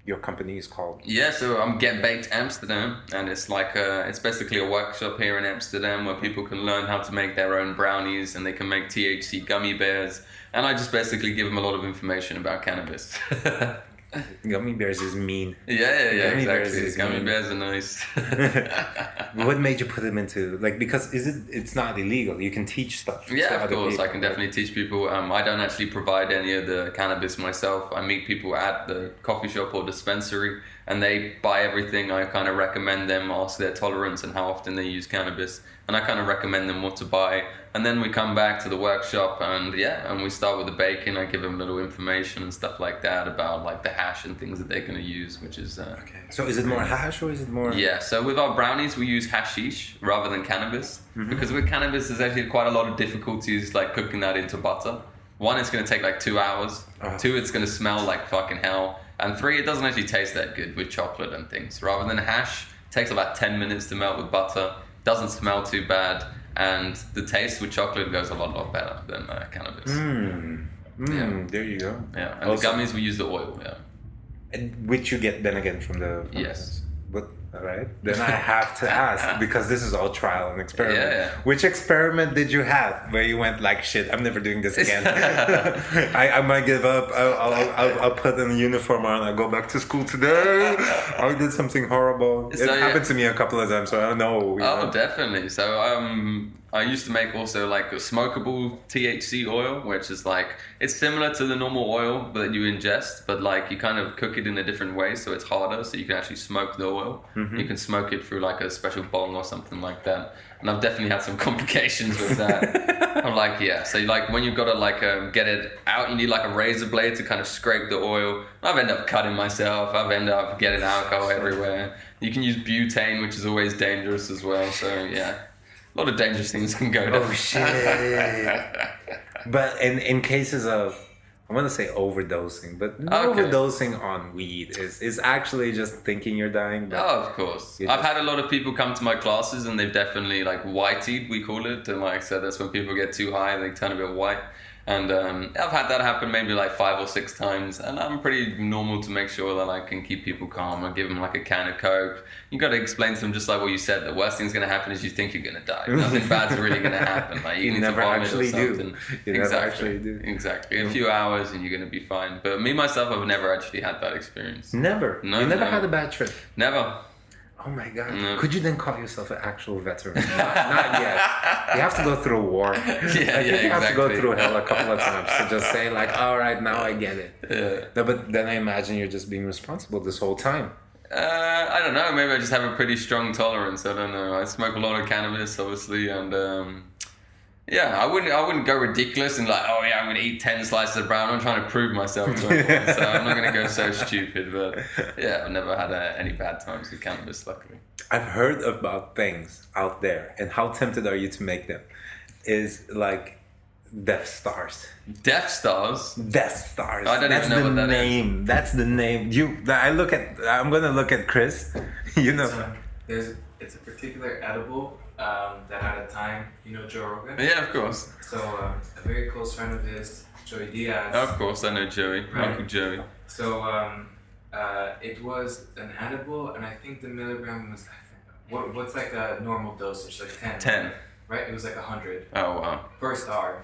your company is called? Yeah, so I'm Get Baked Amsterdam, and it's like it's basically a workshop here in Amsterdam where people can learn how to make their own brownies and they can make THC gummy bears, and I just basically give them a lot of information about cannabis. Gummy bears is mean. Yeah, Gummy bears exactly. is Gummy mean. bears are nice. What made you put them into like because it's not illegal? You can teach stuff. Yeah, to of other course. people. I can definitely teach people. I don't actually provide any of the cannabis myself. I meet people at the coffee shop or dispensary and they buy everything. I kind of recommend them, ask their tolerance and how often they use cannabis. And I kind of recommend them what to buy. And then we come back to the workshop and we start with the baking. I give them little information and stuff like that about like the hash and things that they're going to use, which is... Okay. So is it more hash or is it more... Yeah, so with our brownies, we use hashish rather than cannabis. Mm-hmm. Because with cannabis, there's actually quite a lot of difficulties like cooking that into butter. 1, it's going to take like 2 hours. 2, it's going to smell like fucking hell. And 3, it doesn't actually taste that good with chocolate and things. Rather than hash, it takes about 10 minutes to melt with butter. Doesn't smell too bad. And the taste with chocolate goes a lot better than cannabis. There you go. Yeah, and Also, the gummies, we use the oil, yeah. Which you get then again from the... Yes. But, all right. Then I have to ask, because this is all trial and experiment. Yeah. Which experiment did you have where you went like, shit, I'm never doing this again. I might give up. I'll put a uniform on. I'll go back to school today. I did something horrible. So, it happened to me a couple of times, so I don't know. Oh, definitely. So I used to make also like a smokable THC oil, which is like, it's similar to the normal oil that you ingest, but like you kind of cook it in a different way, so it's harder, so you can actually smoke the oil. Mm-hmm. You can smoke it through like a special bong or something like that. And I've definitely had some complications with that. I'm like, yeah. So like when you've got to like get it out, you need like a razor blade to kind of scrape the oil. I've ended up cutting myself. I've ended up getting alcohol everywhere. You can use butane, which is always dangerous as well. So yeah, a lot of dangerous things can go down. Oh shit. But in cases of, I want to say overdosing, but overdosing on weed is actually just thinking you're dying. But of course. I've had a lot of people come to my classes and they've definitely like whiteyed, we call it. And like, so that's when people get too high and they turn a bit white. And I've had that happen maybe like 5 or 6 times, and I'm pretty normal to make sure that I can keep people calm. I give them like a can of Coke. You got to explain to them just like what you said. The worst thing's going to happen is you think you're going to die. Nothing bad's really going to happen. Like you need never to vomit actually or something. do. You never actually do. Exactly. A few hours and you're going to be fine. But me myself, I've never actually had that experience. Never. No, you never had a bad trip. Never. Oh my god. No. Could you then call yourself an actual veteran? Not yet. You have to go through a war. You have to go through hell a couple of times to just say like, all right, now I get it. Yeah. No, but then I imagine you're just being responsible this whole time. I don't know. Maybe I just have a pretty strong tolerance. I don't know. I smoke a lot of cannabis, obviously, and yeah, I wouldn't go ridiculous and like, oh yeah, I'm gonna eat 10 slices of brown. I'm trying to prove myself to everyone, so I'm not gonna go so stupid. But yeah, I've never had any bad times with cannabis, luckily. I've heard about things out there, and how tempted are you to make them? Is like Death Stars. Death Stars? Death Stars. I don't even know what that is. That's the name. I'm gonna look at Chris. You know. It's a particular edible that at a time, you know Joe Rogan? Yeah, of course. So a very close friend of his, Joey Diaz. Of course, I know Joey. Right. Uncle Joey. So it was an edible, and I think the milligram was, what's like a normal dosage, like 10. 10. Right? It was like 100 Oh wow. per star.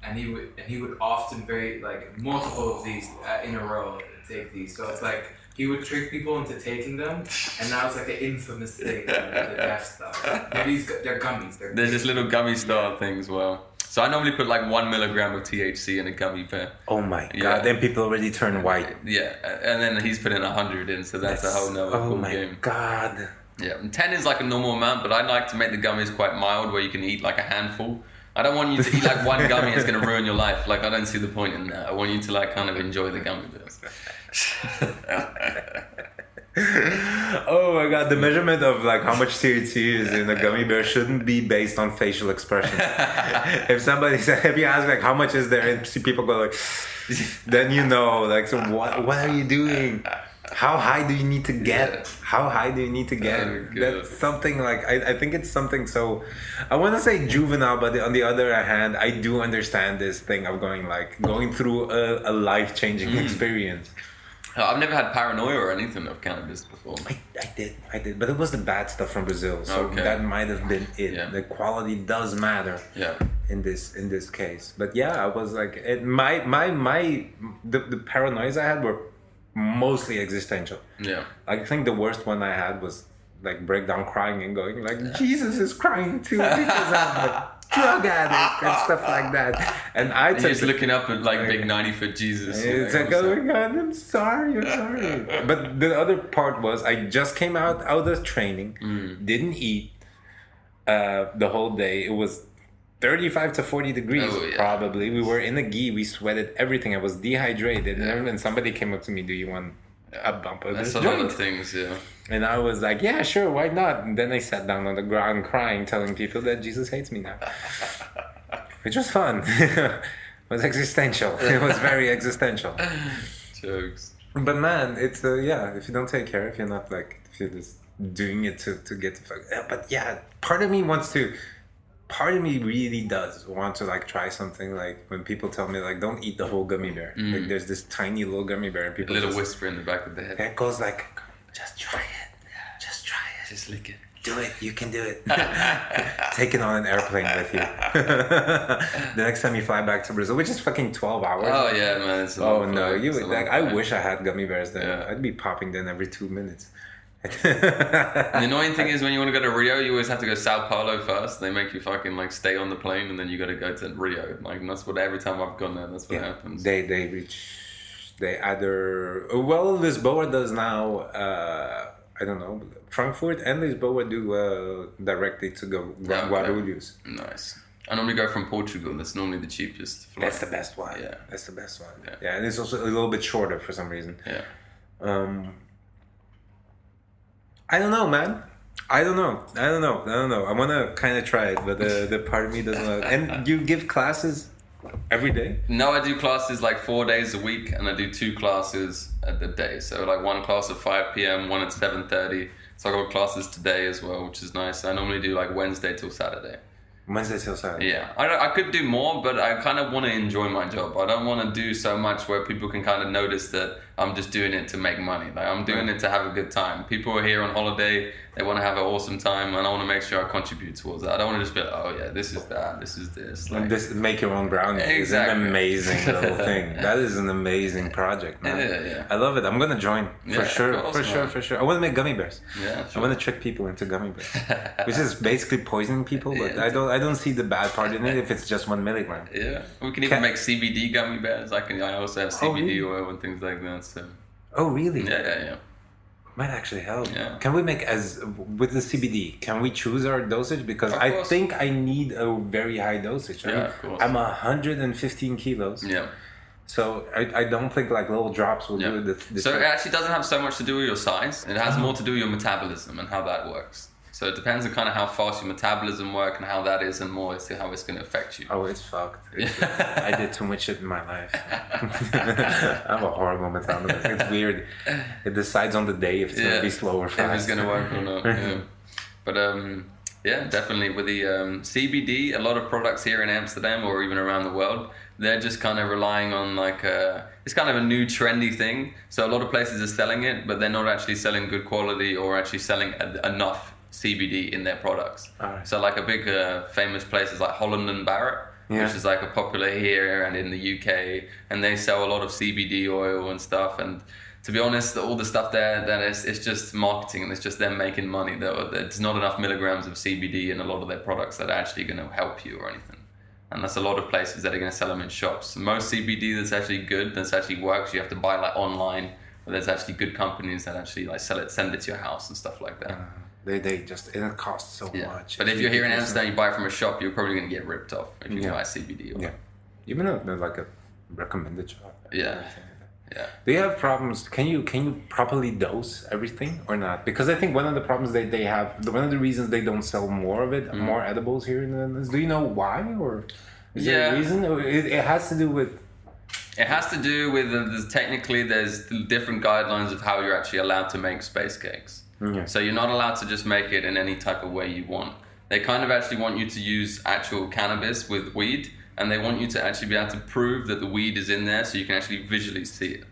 And he would often very like multiple of these in a row take these. So it's like he would trick people into taking them, and now it's like an infamous thing, the death stuff. They're gummies. There's this little gummy style thing as well. So I normally put like 1 milligram of THC in a gummy bear. Oh my god! Then people already turn white. Yeah, and then he's putting 100 in, so that's a whole nother cool game. Oh my god! Yeah, and 10 is like a normal amount, but I like to make the gummies quite mild, where you can eat like a handful. I don't want you to eat like one gummy that's going to ruin your life. Like, I don't see the point in that. I want you to like kind of enjoy the gummy bears. Oh my god, the measurement of like how much THC is in a gummy bear shouldn't be based on facial expression. If you ask like how much is there and see people go like, then you know, like, so what are you doing? How high do you need to get? How high do you need to get? That's something like, I think it's something so, I want to say juvenile, but on the other hand, I do understand this thing of going through a life-changing experience. I've never had paranoia or anything of cannabis before. I did, but it was the bad stuff from Brazil, so that might have been it. Yeah. The quality does matter. Yeah. In this case, but yeah, I was like, the paranoias I had were mostly existential. Yeah. I think the worst one I had was like breakdown crying and going like, Jesus is crying too because I'm a drug addict and stuff like that. And he's looking up at like big 90-foot Jesus. It's like, oh my god, I'm sorry. But the other part was I just came out of training, didn't eat the whole day. It was 35 to 40 degrees probably. We were in a gi, we sweated everything. I was dehydrated, and somebody came up to me, do you want a bump of this joint? That's a lot of things, yeah. And I was like, yeah, sure, why not? And then I sat down on the ground crying, telling people that Jesus hates me now. Which was fun. It was existential. It was very existential. Jokes. But man, it's if you don't take care, if you're not like, if you're just doing it to get the fuck. But yeah, part of me really does want to like try something, like when people tell me like don't eat the whole gummy bear. Like there's this tiny little gummy bear and people a little whisper in the back of the head. It goes like, just try it. Just lick it. Do it. You can do it. Take it on an airplane with you. The next time you fly back to Brazil, which is fucking 12 hours. Oh yeah, man. I wish I had gummy bears then. Yeah. I'd be popping them every 2 minutes. The annoying thing is when you want to go to Rio, you always have to go Sao Paulo first. They make you fucking like stay on the plane, and then you got to go to Rio. Like, and that's what every time I've gone there, that's what happens. They either Lisboa does now. I don't know. Frankfurt and Lisboa do directly to go Guarulhos. Nice. I normally go from Portugal. That's normally the cheapest flight. That's the best one. Yeah, that's the best one. Yeah, and it's also a little bit shorter for some reason. Yeah. I don't know, man. I don't know. I want to kind of try it, but the part of me doesn't know. And you give classes every day? No, I do classes like 4 days a week, and I do 2 classes a day. So like one class at 5 p.m., one at 7:30. So I got classes today as well, which is nice. I normally do like Wednesday till Saturday. Wednesday till Saturday? Yeah. I could do more, but I kind of want to enjoy my job. I don't want to do so much where people can kind of notice that I'm just doing it to make money. Like, I'm doing it to have a good time. People are here on holiday. They want to have an awesome time, and I want to make sure I contribute towards that. I don't want to just be like, oh yeah, this is that, this is this. Like, this make your own brownies. Exactly. It's an amazing little thing. That is an amazing project, man. Yeah. I love it. I'm gonna join for sure. I want to make gummy bears. Yeah, sure. I want to trick people into gummy bears, which is basically poisoning people. But I don't see the bad part in it if it's just 1 milligram. Yeah, we can even make CBD gummy bears. I also have CBD oil and things like that. So. Oh really? Yeah. Might actually help. Yeah. Can we make with the CBD? Can we choose our dosage? Because I think I need a very high dosage. Of course. I'm 115 kilos. Yeah. So I don't think like little drops will do it. So it actually doesn't have so much to do with your size. It has more to do with your metabolism and how that works. So it depends on kind of how fast your metabolism works and how that is, and more as to how it's going to affect you. Oh, it's fucked. I did too much shit in my life. I have a horrible metabolism. It's weird. It decides on the day if it's going to be slow or fast. If it's going to work or not. Yeah. But definitely with the CBD, a lot of products here in Amsterdam or even around the world, they're just kind of relying on like it's kind of a new trendy thing. So a lot of places are selling it, but they're not actually selling good quality or actually selling enough CBD in their products. Right. So like a big famous place is like Holland and Barrett, which is like a popular here and in the UK, and they sell a lot of CBD oil and stuff, and to be honest, all the stuff there, that it's just marketing and it's just them making money. There's not enough milligrams of CBD in a lot of their products that are actually going to help you or anything. And that's a lot of places that are going to sell them in shops. Most CBD that's actually good, that's actually works, you have to buy like online. But there's actually good companies that actually like sell it, send it to your house and stuff like that. They just, it costs so much. But if you're here in Amsterdam, you buy it from a shop, you're probably going to get ripped off if you buy CBD. Or even though they're like a recommended shop. Yeah. Do you have problems? Can you properly dose everything or not? Because I think one of the problems they have, one of the reasons they don't sell more of it, more edibles here in the Netherlands. Do you know why, or is there a reason? Or it has to do with. It has to do with technically there's different guidelines of how you're actually allowed to make space cakes. So you're not allowed to just make it in any type of way you want. They kind of actually want you to use actual cannabis with weed. And they want you to actually be able to prove that the weed is in there so you can actually visually see it.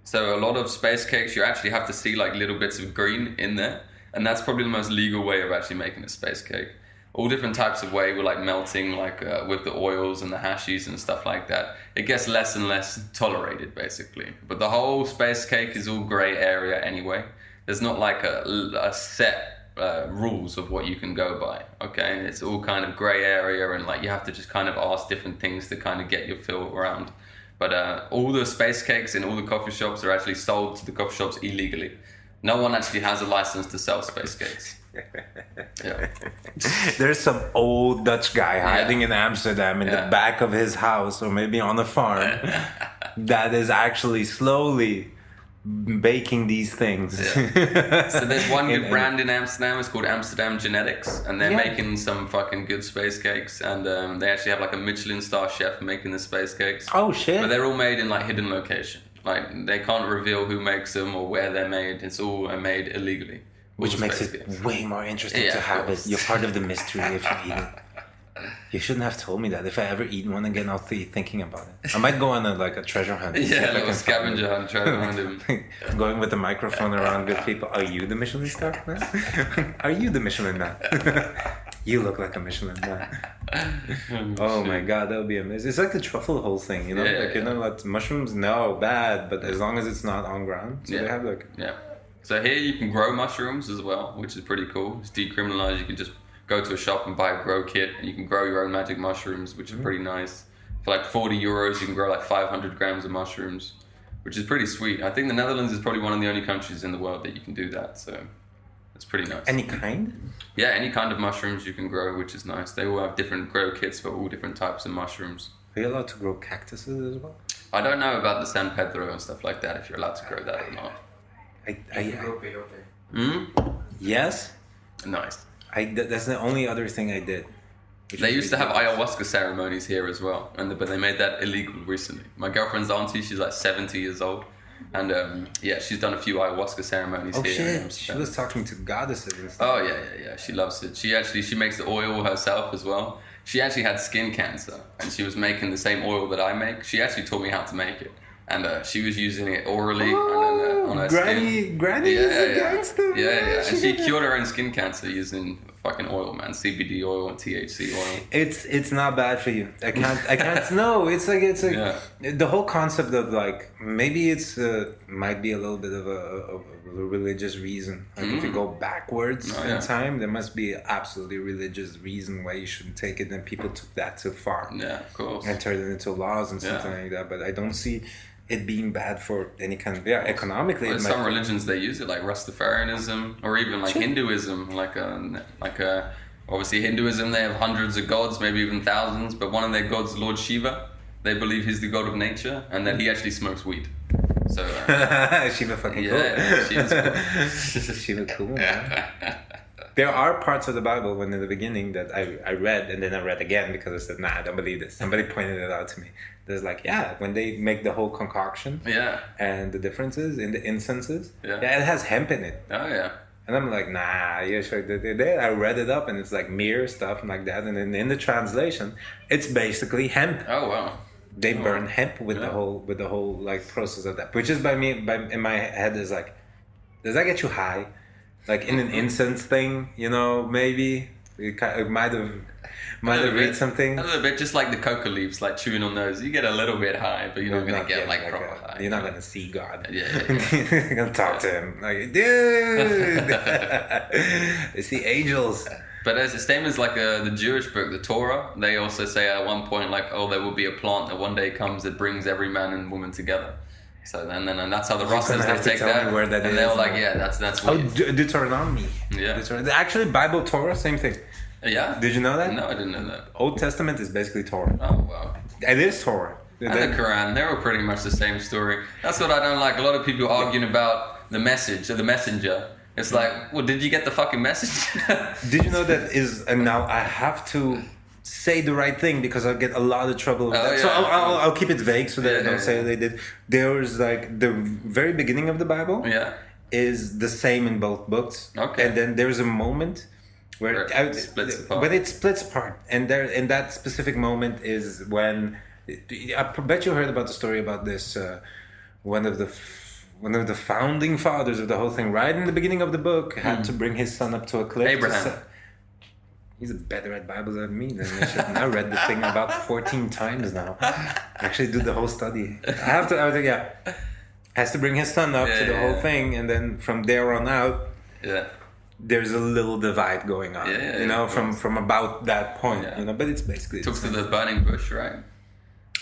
So a lot of space cakes, you actually have to see like little bits of green in there. And that's probably the most legal way of actually making a space cake. All different types of way with like melting, like with the oils and the hashies and stuff like that. It gets less and less tolerated basically. But the whole space cake is all gray area anyway. There's not like a set rules of what you can go by, okay? It's all kind of gray area and like you have to just kind of ask different things to kind of get your feel around. But all the space cakes in all the coffee shops are actually sold to the coffee shops illegally. No one actually has a license to sell space cakes. There's some old Dutch guy hiding in Amsterdam in the back of his house or maybe on a farm that is actually slowly baking these things. So there's one good brand in Amsterdam, it's called Amsterdam Genetics, and they're making some fucking good space cakes, and they actually have like a Michelin star chef making the space cakes. Oh shit. But they're all made in like hidden location. Like they can't reveal who makes them or where they're made. It's all made illegally. Which makes it way more interesting to have it. You're part of the mystery if you eat it. You shouldn't have told me that. If I ever eat one again, I'll be thinking about it. I might go on a treasure hunt. Like a scavenger hunt, try to find him. Going with the microphone around with people. Are you the Michelin star man? Are you the Michelin man? You look like a Michelin man. Oh my god, that would be amazing. It's like the truffle whole thing, you know? You know, like mushrooms, no, bad, but as long as it's not on ground. So they have like... So here you can grow mushrooms as well, which is pretty cool. It's decriminalized. You can just go to a shop and buy a grow kit and you can grow your own magic mushrooms, which is pretty nice. For like 40 euros, you can grow like 500 grams of mushrooms, which is pretty sweet. I think the Netherlands is probably one of the only countries in the world that you can do that, so it's pretty nice. Any kind? Yeah, any kind of mushrooms you can grow, which is nice. They all have different grow kits for all different types of mushrooms. Are you allowed to grow cactuses as well? I don't know about the San Pedro and stuff like that, if you're allowed to grow that or not. I grow peyote. Yes? Nice. That's the only other thing I did. They used to have ayahuasca ceremonies here as well, but they made that illegal recently. My girlfriend's auntie, she's like 70 years old, and she's done a few ayahuasca ceremonies here. Oh shit! She was talking to goddesses and stuff. Oh yeah. She loves it. She makes the oil herself as well. She actually had skin cancer, and she was making the same oil that I make. She actually taught me how to make it. And she was using it orally on her skin. Granny is a gangster. Yeah. And she cured her own skin cancer using fucking oil, man. CBD oil and THC oil. It's not bad for you. I can't. No, it's like the whole concept of like maybe it's might be a little bit of a religious reason. Like if you go backwards in time, there must be an absolutely religious reason why you shouldn't take it. And people took that too far. Yeah, of course. And turned it into laws and something like that. But I don't see it being bad for any kind of economically. Well, some religions they use it, like Rastafarianism or even like Hinduism, like obviously Hinduism they have hundreds of gods, maybe even thousands, but one of their gods, Lord Shiva, they believe he's the god of nature and that he actually smokes weed. So Shiva fucking cool. Yeah, Shiva's cool. Shiva cool, man. There are parts of the Bible when in the beginning that I read and then I read again because I said, nah, I don't believe this. Somebody pointed it out to me. There's like, when they make the whole concoction and the differences in the incenses, it has hemp in it. Oh, yeah. And I'm like, nah, yeah, sure. I read it up and it's like mirror stuff and like that. And then in the translation, it's basically hemp. Oh, wow. They burn hemp with the whole like process of that, which is in my head is like, does that get you high? Like in an incense thing, you know, maybe it might have. Might have read something. A little bit, just like the coca leaves, like chewing on those. You get a little bit high, but you're not going to get like proper high. You're not going to see God. Yeah. You're going to talk to him. Like, dude! It's the angels. But as the same as like the Jewish book, the Torah, they also say at one point, like, oh, there will be a plant that one day comes that brings every man and woman together. So then that's how the Rastas, they take that, where that and is, they're like, yeah, that's weird. weird. Deuteronomy. Yeah. Actually, Bible, Torah, same thing. Yeah? Did you know that? No, I didn't know that. Old Testament is basically Torah. Oh, wow. It is Torah. And the Quran, they're all pretty much the same story. That's what I don't like. A lot of people arguing about the message or the messenger. It's like, well, did you get the fucking message? Did you know that is, and now I have to say the right thing because I'll get a lot of trouble with that. Yeah, so I'll keep it vague so that I don't say yeah. they did. There's like the very beginning of the Bible is the same in both books. Okay. And then there's a moment where it splits apart. But it splits apart. And there, in that specific moment is when, I bet you heard about the story about this, one of the founding fathers of the whole thing, right in the beginning of the book, had to bring his son up to a cliff. Abraham. He's better at Bible than me. I read the thing about 14 times now. Actually, do the whole study. I was like, yeah. Has to bring his son up to the whole thing, and then from there on out, there's a little divide going on. From about that point. But it's basically talks to the burning bush, right?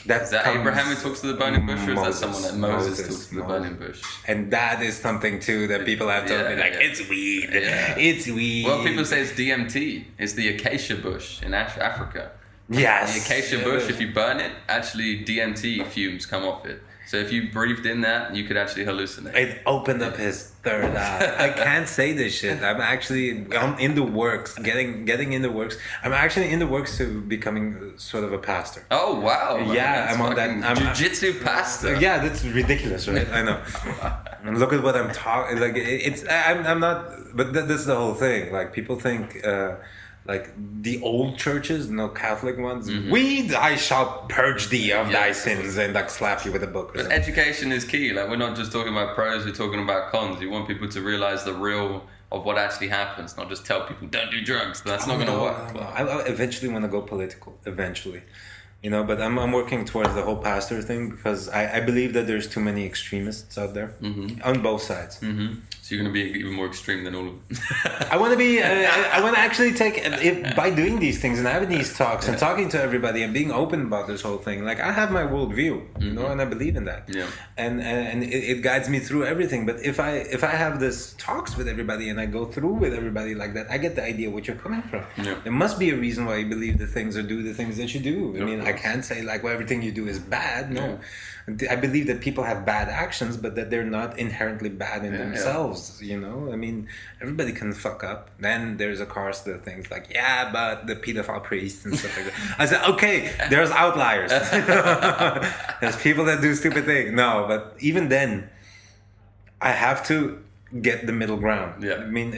Is that Abraham who talks to the burning bush, or is that someone that Moses talks to the burning bush? And that is something too that people have told me, like, it's weed. Yeah. It's weed. Well, people say it's DMT. It's the acacia bush in Africa. Yes. The acacia bush, if you burn it, actually DMT fumes come off it. So if you breathed in that, you could actually hallucinate. It opened up his third eye. I can't say this shit. I'm in the works, getting in the works. I'm actually in the works to becoming sort of a pastor. Oh, wow. Man, yeah, I'm on that. Jiu-jitsu pastor. Yeah, that's ridiculous, right? I know. And look at what I'm talking. Like I'm not. But that's the whole thing. Like people think. Like the old churches, no Catholic ones, weed, I shall purge thee of thy sins, and like slap you with a book. But education is key. Like we're not just talking about pros, we're talking about cons. You want people to realize the real of what actually happens, not just tell people don't do drugs. That's not going to work. No. I eventually want to go political. Eventually. But I'm working towards the whole pastor thing because I believe that there's too many extremists out there on both sides. So you're going to be even more extreme than all of them. I want to be. I want to actually take by doing these things and having these talks and talking to everybody and being open about this whole thing. Like I have my worldview, and I believe in that. Yeah. And it guides me through everything. But if I have this talks with everybody and I go through with everybody like that, I get the idea what you're coming from. Yeah. There must be a reason why you believe the things or do the things that you do. I mean, I can't say like, well, everything you do is bad. No. Yeah. I believe that people have bad actions, but that they're not inherently bad in themselves. I mean, everybody can fuck up. Then there's of course the things like, but the pedophile priests and stuff like that. I said, okay, there's outliers. There's people that do stupid things. No, but even then, I have to get the middle ground. Yeah. I mean,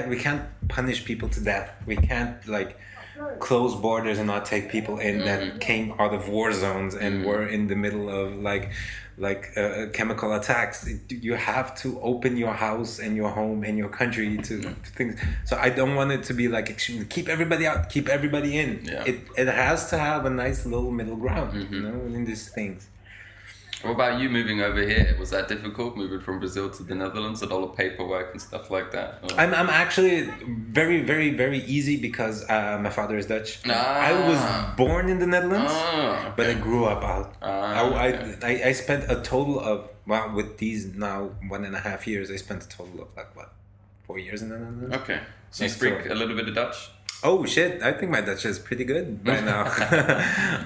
we can't punish people to death. We can't close borders and not take people in that came out of war zones and were in the middle of chemical attacks. You have to open your house and your home and your country to things. So I don't want it to be like keep everybody out, keep everybody in. Yeah. It has to have a nice little middle ground, in these things. What about you moving over here? Was that difficult, moving from Brazil to the Netherlands and all the paperwork and stuff like that? Or? I'm actually very, very, very easy because my father is Dutch. I was born in the Netherlands, but I grew up out. I spent a total of, with these now 1.5 years, I spent a total of 4 years in the Netherlands. Okay. So you speak a little bit of Dutch? Oh shit! I think my Dutch is pretty good right now.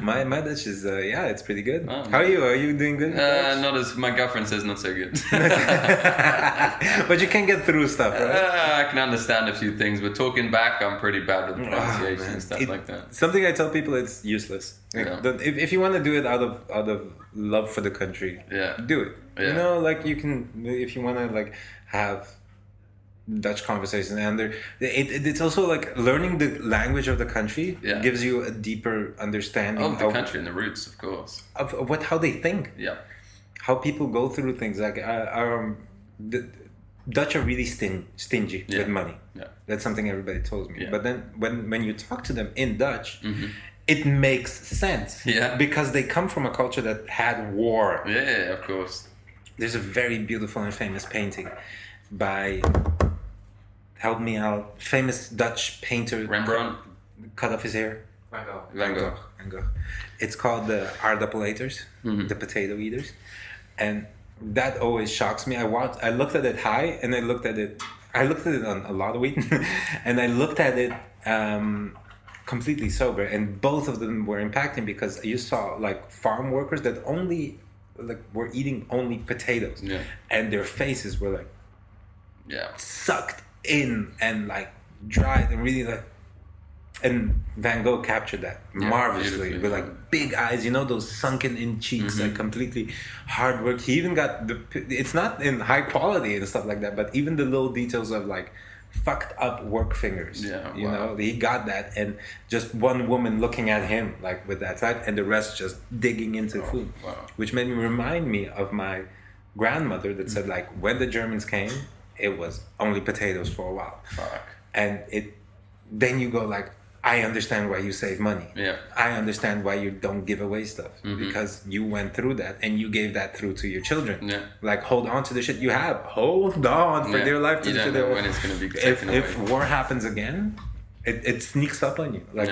my Dutch is it's pretty good. Oh, how are you? Are you doing good? Not as my girlfriend says, not so good. But you can get through stuff, right? I can understand a few things, but talking back, I'm pretty bad with pronunciation and stuff like that. Something I tell people, it's useless. If you want to do it out of love for the country, do it. Yeah. You can, if you want to have Dutch conversation, and it's also learning the language of the country gives you a deeper understanding of the country and the roots, of course, of how they think, how people go through things. Dutch are really stingy with money. Yeah. That's something everybody told me. Yeah. But then when you talk to them in Dutch, it makes sense. Yeah. Because they come from a culture that had war. Yeah, of course. There's a very beautiful and famous painting by, help me out, famous Dutch painter. Rembrandt? Cut off his hair. Van Gogh. It's called the aardappeleters, the potato eaters. And that always shocks me. I looked at it high, and I looked at it on a lot of weed, and I looked at it completely sober, and both of them were impacting because you saw like farm workers that only like were eating only potatoes, and their faces were like sucked in and like dried and really like. And Van Gogh captured that marvelously with like big eyes, you know, those sunken in cheeks, like completely hard work. He even got it's not in high quality and stuff like that, but even the little details of like fucked up work fingers, you know, he got that. And just one woman looking at him like with that side, and the rest just digging into food, which made me remind me of my grandmother that said like when the Germans came, it was only potatoes for a while. And then you go like, I understand why you save money. Yeah. I understand why you don't give away stuff because you went through that and you gave that through to your children. Yeah. Like hold on to the shit you have. Hold on for dear life to the shit. You don't know when it's going to be taken away. If war happens again, it sneaks up on you. Like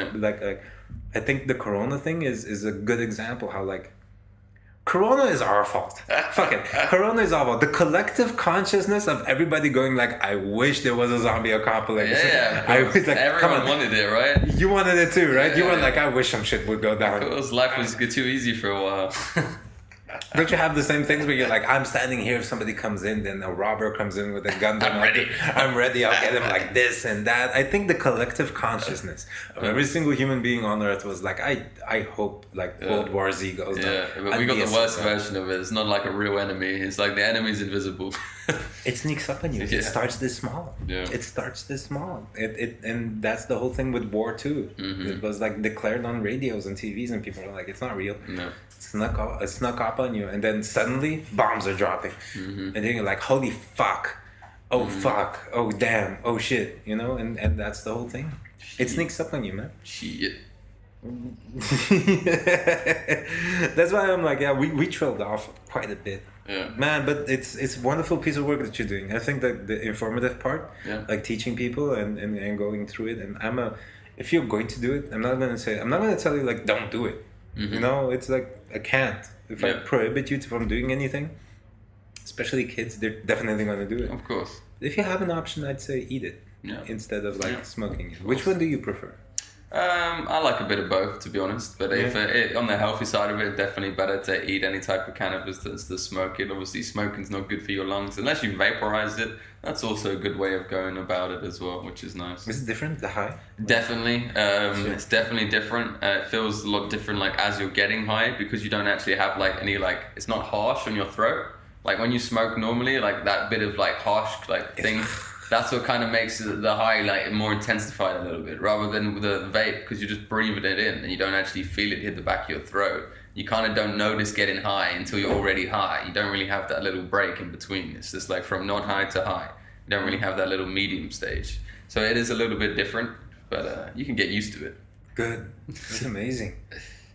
I think the Corona thing is a good example how like Corona is our fault. Fuck it. Corona is our fault. The collective consciousness of everybody going like, I wish there was a zombie apocalypse. Yeah, I was like, everyone wanted it, right? You wanted it too, right? You were like, I wish some shit would go down. Of course, life was too easy for a while. Don't you have the same things where you're like, I'm standing here, if somebody comes in, then a robber comes in with a gun. I'm ready. I'm ready, I'll get him like this and that. I think the collective consciousness of every single human being on earth was like, I hope like World War Z goes down. Yeah, but we got the worst version of it. It's not like a real enemy. It's like the enemy's invisible. It sneaks up on you. Yeah. It starts this small. Yeah. It starts this small. And that's the whole thing with war too. It was like declared on radios and TVs, and people are like, it's not real. No. It snuck up on you, and then suddenly bombs are dropping, and then you're like, holy fuck, oh fuck, oh damn, oh shit, you know, and that's the whole thing. It sneaks up on you, man. Shit. That's why I'm like, we trailed off quite a bit. Yeah. Man, but it's a wonderful piece of work that you're doing. I think that the informative part, like teaching people and going through it, and if you're going to do it, I'm not gonna tell you like don't do it. You know, it's like I can't. If I prohibit you from doing anything, especially kids, they're definitely gonna do it. Of course. If you have an option, I'd say eat it instead of like smoking it. Which one do you prefer? I like a bit of both, to be honest. But if on the healthy side of it, definitely better to eat any type of cannabis than to smoke it. Obviously, smoking's not good for your lungs unless you vaporize it. That's also a good way of going about it as well, which is nice. Is it different? The high? Definitely. It's definitely different. It feels a lot different, like as you're getting high, because you don't actually have like any like it's not harsh on your throat. Like when you smoke normally, like that bit of like harsh like thing. That's what kind of makes the high like more intensified a little bit, rather than with the vape, because you're just breathing it in and you don't actually feel it hit the back of your throat. You kind of don't notice getting high until you're already high. You don't really have that little break in between. It's just like from not high to high. You don't really have that little medium stage. So it is a little bit different, but you can get used to it. Good. It's amazing.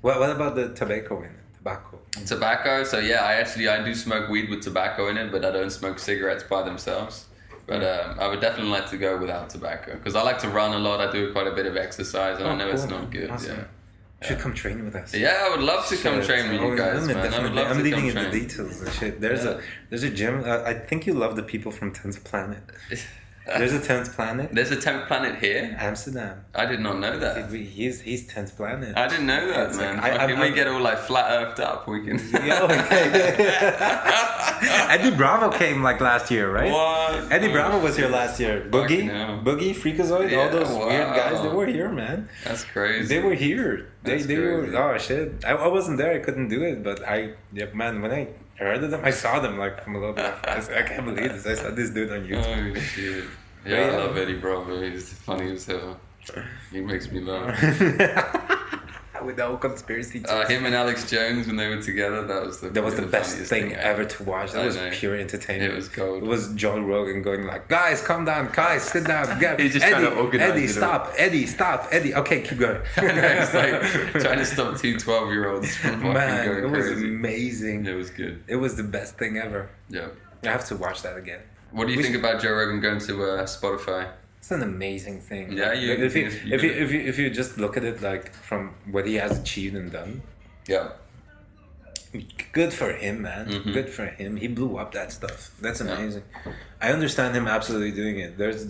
What about the tobacco in it? Tobacco. So yeah, I do smoke weed with tobacco in it, but I don't smoke cigarettes by themselves. But I would definitely like to go without tobacco because I like to run a lot. I do quite a bit of exercise, and I know it's not good. Awesome. Yeah. You should come train with us. Yeah, I would love to come train with you guys, man. I'm leaving in the details and shit. There's a gym. I think you love the people from 10th Planet. There's a 10th Planet. There's a 10th Planet here? Amsterdam. I did not know that. He's 10th Planet. I didn't know that, man. Like, we get all like flat earthed up. We can. Eddie Bravo came like last year, right? What? Eddie Bravo was here last year. Boogie, Freakazoid, all those weird guys. They were here, man. That's crazy. They were here. They were. Oh shit! I wasn't there. I couldn't do it. But man, when I heard of them, I saw them like from a little bit. I can't believe this. I saw this dude on YouTube. Oh shit! Yeah, I love Eddie Bravo. He's funny as hell. He makes me laugh. With the whole conspiracy theories. Him and Alex Jones when they were together, that was the best thing ever to watch. That was pure entertainment. It was gold. It was Joe Rogan going like, guys, calm down, guys, sit down. He's just trying to organize Eddie, stop, Eddie. Okay, keep going. It's like trying to stop 2 12-year-olds from fucking going it was crazy. amazing. It was good. It was the best thing ever. Yeah. I have to watch that again. What do you think about Joe Rogan going to Spotify? It's an amazing thing. Yeah, if you just look at it like from what he has achieved and done. Yeah. Good for him, man. Mm-hmm. Good for him. He blew up that stuff. That's amazing. I understand him absolutely doing it. There's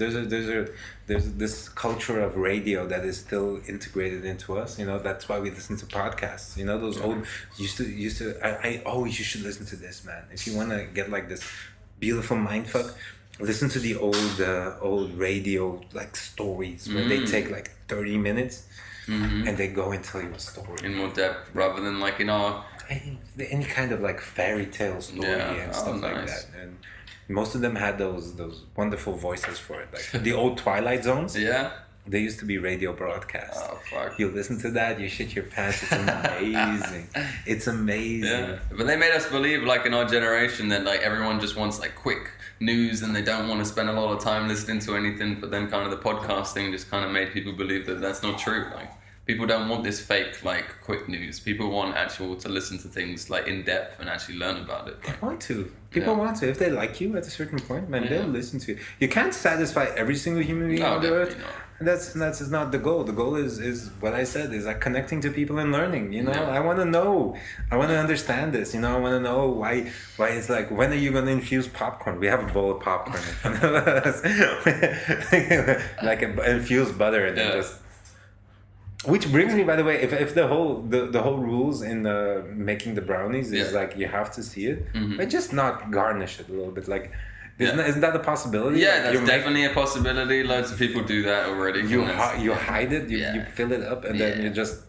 this culture of radio that is still integrated into us. You know, that's why we listen to podcasts. You know, those old used to. I always you should listen to this, man. If you want to get like this beautiful mindfuck. Listen to the old radio like stories where they take like 30 minutes and they go and tell you a story in more depth rather than like in our any kind of like fairy tale story and stuff like that. And most of them had those wonderful voices for it, like the old Twilight Zones. Yeah. They used to be radio broadcasts. Oh, fuck. You listen to that, you shit your pants. It's amazing. It's amazing. Yeah. But they made us believe, like in our generation, that like everyone just wants like quick news and they don't want to spend a lot of time listening to anything. But then kind of the podcast thing just kind of made people believe that that's not true. Like people don't want this fake like quick news. People want actual to listen to things like in depth and actually learn about it. Like, they want to. People want to. If they like you at a certain point, man, they'll listen to you. You can't satisfy every single human being on the earth. That's not the goal. The goal is what I said, is like connecting to people and learning. You know, I want to know. I want to understand this. You know, I want to know why it's like, when are you going to infuse popcorn? We have a bowl of popcorn in front of us, like infused butter, and then just. Which brings me, by the way, if the whole rules in making the brownies is like you have to see it, but just not garnish it a little bit, like. Isn't that a possibility? Yeah, that's definitely a possibility. Loads of people do that already. You hide it, you fill it up, and then you just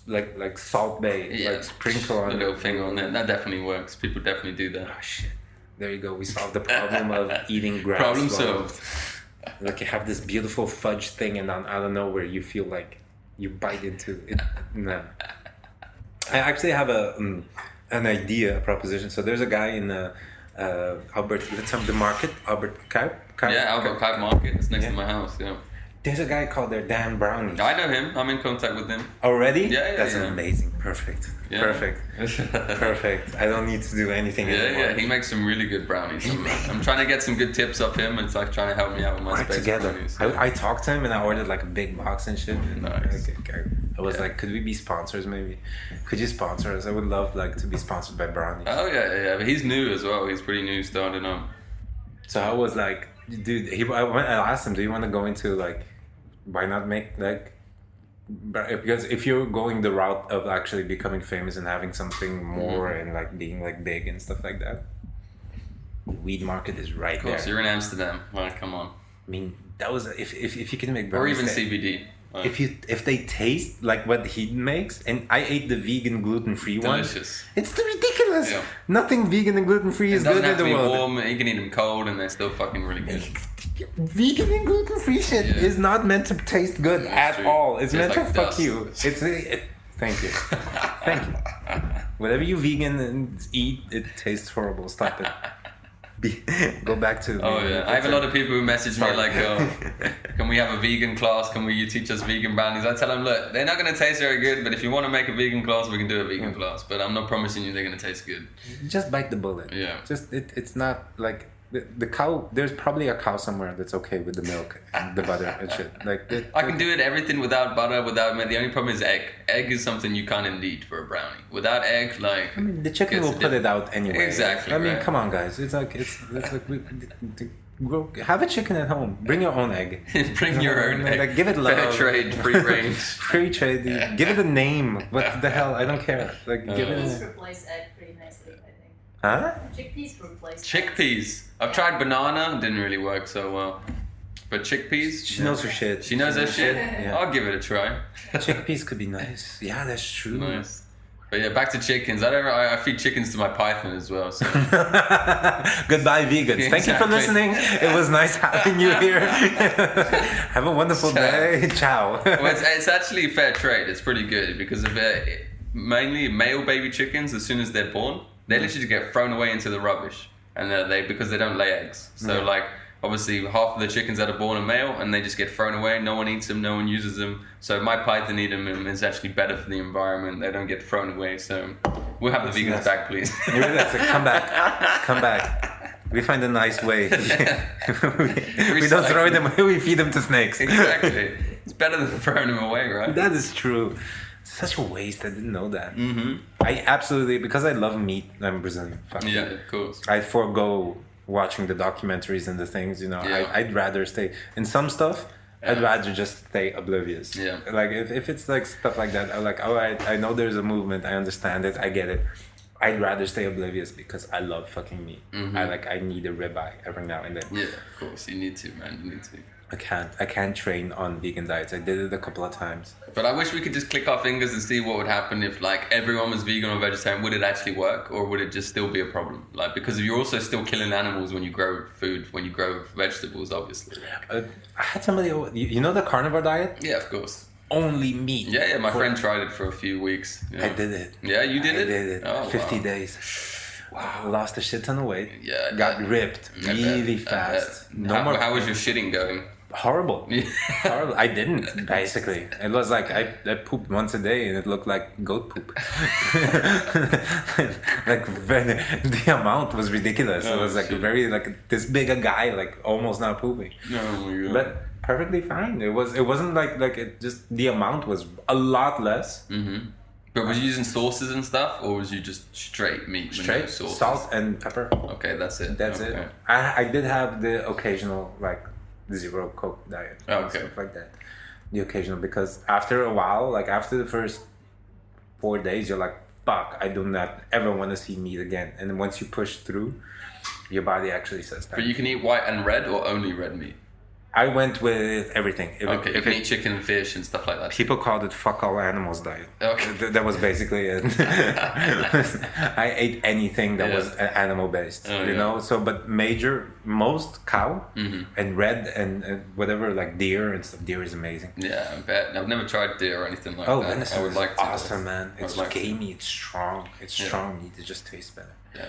like Salt Bay, like sprinkle on a little thing on it. That definitely works. People definitely do that. Oh shit! There you go. We solved the problem of eating grass. Problem solved. Like you have this beautiful fudge thing, and then out of nowhere you feel like you bite into it. No. I actually have an idea, a proposition. So there's a guy in Albert, let's have the market, Albert Kuip. Albert Kuip Market. It's next to my house. Yeah. There's a guy called there, Dan Brownie. I know him. I'm in contact with him. Already? Yeah. That's amazing. Perfect. Yeah. Perfect. I don't need to do anything anymore. Yeah. He makes some really good brownies. I'm trying to get some good tips off him. It's like trying to help me out with my space together. brownies. I talked to him and I ordered like a big box and shit. And nice. I was like, could we be sponsors maybe? Could you sponsor us? I would love like to be sponsored by brownies. Oh yeah. But he's new as well. He's pretty new starting up. So I was like, dude, I asked him, do you want to go into like, why not make like, because if you're going the route of actually becoming famous and having something more and like being like big and stuff like that, the weed market is right there. Of course, you're in Amsterdam. Well, come on. I mean, that was if you can make brownies, or even CBD. If they taste like what he makes, and I ate the vegan gluten-free one. Delicious. It's ridiculous. Yeah. Nothing vegan and gluten-free is good in the world. Warm. You can eat them cold, and they're still fucking really good. Vegan and gluten-free shit is not meant to taste good at all. It's meant to fuck you. Thank you. Thank you. Whatever you vegan and eat, it tastes horrible. Stop it. Go back to. Oh yeah, I have a lot of people who message me like, "Can we have a vegan class? Can you teach us vegan brownies?" I tell them, look, they're not going to taste very good, but if you want to make a vegan class, we can do a vegan class. But I'm not promising you they're going to taste good. Just bite the bullet. Yeah. Just it's not like the cow. There's probably a cow somewhere that's okay with the milk and the butter and shit. I can do everything without butter, without milk. The only problem is egg. Egg is something you kind of need for a brownie. Without egg, like. I mean, the chicken will put it out anyway. Exactly. I mean, come on, guys. It's like have a chicken at home. Bring your own egg. Bring your own egg. Like, give it love. Fair trade, free range. Free trade. Give it a name. What the hell? I don't care. Like give it. Chickpeas replace egg pretty nicely, I think. Huh? Chickpeas replace. Chickpeas. I've tried banana. Didn't really work so well. But chickpeas. She knows her shit. She knows her shit. Yeah. I'll give it a try. Chickpeas could be nice. Yeah, that's true. Nice. But yeah, back to chickens. I feed chickens to my python as well. So. Goodbye, vegans. Thank you for Exactly. listening. It was nice having you here. Have a wonderful Ciao. day. Ciao. Well, it's actually fair trade. It's pretty good because of mainly male baby chickens. As soon as they're born, they literally get thrown away into the rubbish, and because they don't lay eggs. So like obviously half of the chickens that are born are male, and they just get thrown away. No one eats them. No one uses them. So my python eating them is actually better for the environment. They don't get thrown away. So we'll have the vegans back, please. Come back. Come back. We find a nice way. we don't throw them away, we feed them to snakes. Exactly. It's better than throwing them away, right? That is true. Such a waste. I didn't know that. Mm-hmm. I absolutely, because I love meat, I'm Brazilian. Fuck Yeah, it. of course. I forego watching the documentaries and the things, Yeah. I'd rather stay in some stuff. I'd rather just stay oblivious. Yeah. Like if it's like stuff like that, I'm like, I know there's a movement, I understand it, I get it. I'd rather stay oblivious because I love fucking meat. Mm-hmm. I need a ribeye every now and then. Yeah, of course. You need to, man. You need to. I can't train on vegan diets. I did it a couple of times. But I wish we could just click our fingers and see what would happen if like everyone was vegan or vegetarian. Would it actually work, or would it just still be a problem? Like because you're also still killing animals when you grow food, when you grow vegetables, obviously. I had somebody, you know the carnivore diet? Yeah, of course. Only meat. Yeah. My friend tried it for a few weeks. Yeah. I did it. Yeah, you did I it. did it. Oh, 50 wow. days. Wow. Lost a shit ton of weight. Yeah, Got I- ripped I really bet. fast. No more. How was your shitting going? Horrible. Horrible. I didn't, basically. It was like I pooped once a day and it looked like goat poop. Like the amount was ridiculous. It was like shit. very like this big a guy like almost not pooping. No, my God. But perfectly fine. It wasn't like it just the amount was a lot less. Mm-hmm. But was you using sauces and stuff, or was you just straight meat? with no Straight sauces? salt and pepper. Okay, that's it. That's Okay. it. I did have the occasional like zero Coke diet. and Okay. Stuff like that. The occasional, because after a while, like after the first 4 days, you're like, fuck, I do not ever want to see meat again. And then once you push through, your body actually says that. But you can eat white and red, or only red meat. I went with everything. Okay, you can eat chicken and fish and stuff like that. People called it fuck all animals diet. Okay. That was basically it. I ate anything that was animal based, Oh, you yeah. know? So, but most cow and red and whatever, like deer and stuff. Deer is amazing. Yeah, I bet. I've never tried deer or anything like Oh, that. venison I would is like to. awesome, man. I would It's like to. gamey, it's strong. It's Yeah. strong meat. It just tastes better. Yeah.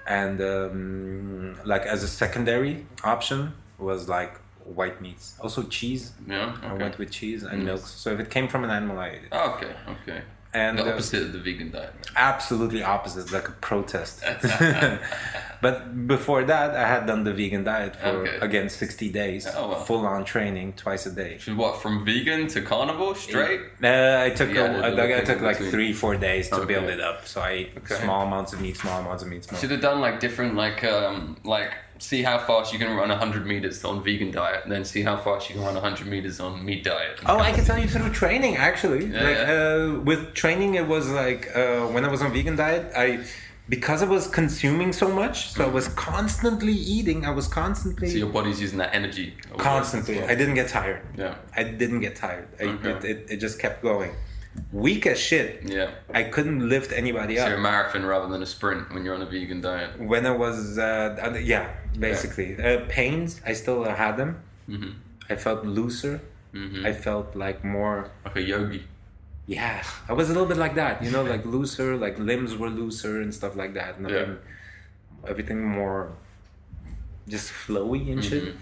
And like as a secondary option was like white meats. Also cheese. Yeah. I Okay. went with cheese and milk. So if it came from an animal, I ate it. Oh, okay. Okay. And The opposite of the vegan diet. absolutely opposite, like a protest. But before that, I had done the vegan diet for Okay. again 60 days, Oh, wow. full on training twice a day. So what, from vegan to carnivore straight? I took Yeah, the I took thing like between. 3-4 days to Okay. build it up. So I ate Okay. small amounts of meat, small amounts of meat, small. Should have done like different, like see how fast you can run 100 meters on vegan diet, and then see how fast you can run 100 meters on meat diet. Oh, I can tell you through training actually. Yeah, like yeah. with training, it was like when I was on vegan diet, because I was consuming so much, so I was constantly eating. I was constantly So your body's using that energy. constantly. I didn't get tired. Yeah. I didn't get tired. Okay. It just kept going. Weak as shit. Yeah. I couldn't lift anybody So up. you're a marathon rather than a sprint when you're on a vegan diet. When I was, basically. Pains, I still had them. Mm-hmm. I felt looser. Mm-hmm. I felt like more, Like a yogi. yeah, I was a little bit like that, you know, like looser, like limbs were looser and stuff like that. Nothing, everything more just flowy and shit.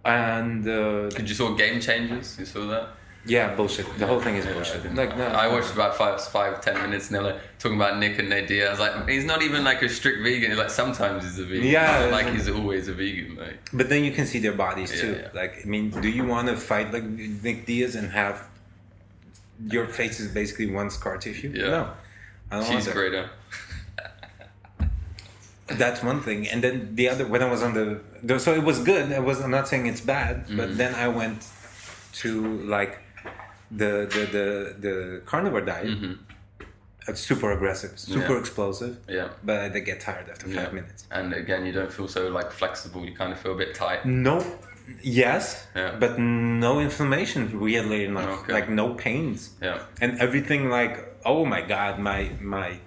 And Did you saw Game Changers? You saw that? yeah, bullshit. The whole thing is I bullshit. didn't Like, know. no, I watched about 5-10 minutes, and they were like talking about Nick and Nadia. I was like, he's not even like a strict vegan. He's like, sometimes he's a vegan. Yeah, It's not like he's always a vegan. Like, but then you can see their bodies too. Yeah. Like, I mean, do you want to fight like Nick Diaz and have your face is basically one scar tissue? Yeah. No, I don't want she's that. greater. That's one thing, and then the other when I was on so it was good. I'm not saying it's bad, but then I went to like the carnivore diet. It's super aggressive, super Yeah. explosive, Yeah. but I get tired after 5 Yeah. minutes. And again, you don't feel so like flexible. You kind of feel a bit tight. Nope, Yes, Yeah. but no inflammation, weirdly enough. Okay. Like no pains. Yeah. And everything like, oh my God, my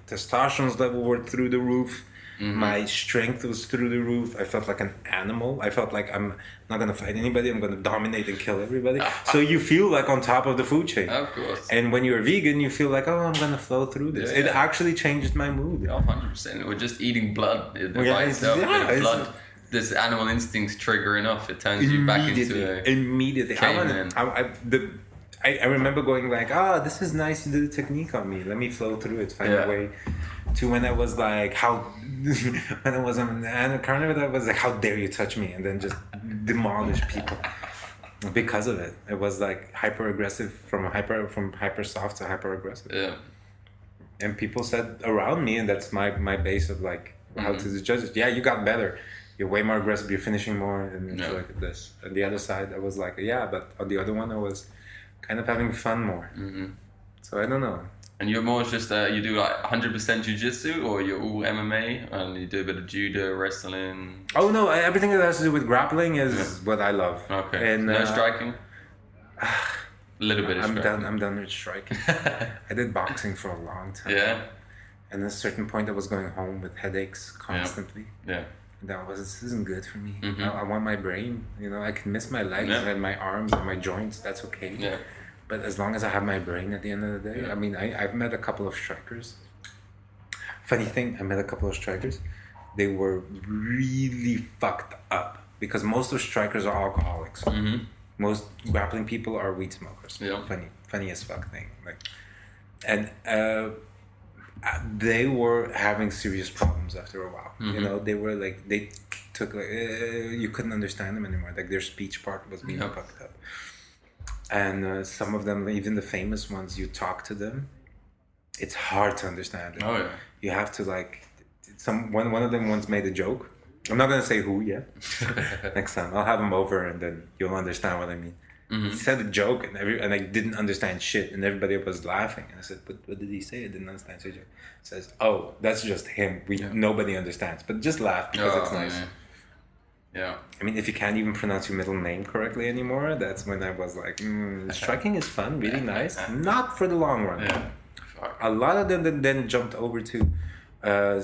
testosterone level were through the roof. My strength was through the roof. I felt like an animal. I felt like I'm not going to fight anybody. I'm going to dominate and kill everybody. So you feel like on top of the food chain. Of course. And when you're vegan, you feel like, oh, I'm going to flow through this. Yeah. It actually changed my mood. Oh, 100%. We're just eating blood by Yeah, itself. yeah, Bit of it's- blood. This animal instincts trigger enough. It turns you back into a Immediately. caveman. I remember going like, this is nice. You did a technique on me. Let me flow through it, find Yeah. a way. To when I was like, when I was on an carnival, I was like, how dare you touch me? And then just demolish people because of it. It was like hyper aggressive from hyper soft to hyper aggressive. Yeah. And people said around me, and that's my base of like how to judge it. Yeah, you got better. You're way more aggressive. You're finishing more, and it's like this. And the other side, I was like, yeah, but on the other one, I was kind of having fun more. So I don't know. And you're more just you do like 100% jiu-jitsu, or you're all MMA and you do a bit of judo, wrestling. Oh no! Everything that has to do with grappling is what I love. Okay. And no striking. A little bit of striking. I'm done with striking. I did boxing for a long time. Yeah. And at a certain point, I was going home with headaches constantly. Yeah. This isn't good for me. Mm-hmm. I want my brain. I can miss my legs and my arms and my joints. That's okay. Yeah. But as long as I have my brain at the end of the day, Yeah. I mean, I've met a couple of strikers. Funny thing, I met a couple of strikers. They were really fucked up because most of strikers are alcoholics. Mm-hmm. Most grappling people are weed smokers. Yeah. Funny as fuck thing. And they were having serious problems after a while. Mm-hmm. They were like, they took like, you couldn't understand them anymore. Like their speech part was being fucked up. And some of them, even the famous ones, you talk to them, it's hard to understand it. Oh yeah. You have to like, one of them once made a joke. I'm not gonna say who yet. Next time I'll have him over and then you'll understand what I mean. He said a joke and I didn't understand shit and everybody was laughing. And I said, but what did he say? I didn't understand. So he says, oh, that's just him. Nobody understands, but just laugh because it's nice. Yeah. I mean, if you can't even pronounce your middle name correctly anymore, that's when I was like, striking is fun, really nice. Not for the long run. Yeah. A lot of them then jumped over to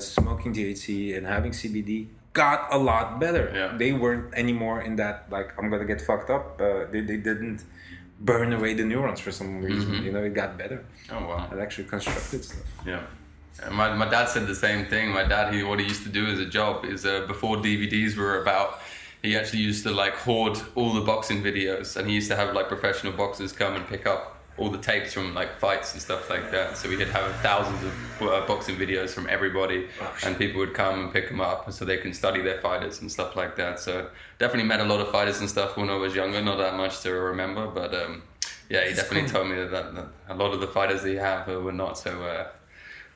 smoking THC and having CBD. Got a lot better. Yeah. They weren't anymore in that, like, I'm gonna get fucked up. They didn't burn away the neurons for some reason. It got better. Oh wow. It actually constructed stuff. Yeah. And my dad said the same thing. My dad, what he used to do as a job is before DVDs were about, he actually used to like hoard all the boxing videos, and he used to have like professional boxers come and pick up all the tapes from like fights and stuff like that. So we could have thousands of boxing videos from everybody, and people would come and pick them up so they can study their fighters and stuff like that. So definitely met a lot of fighters and stuff when I was younger. Not that much to remember, but yeah, he definitely told me that a lot of the fighters that he had were not so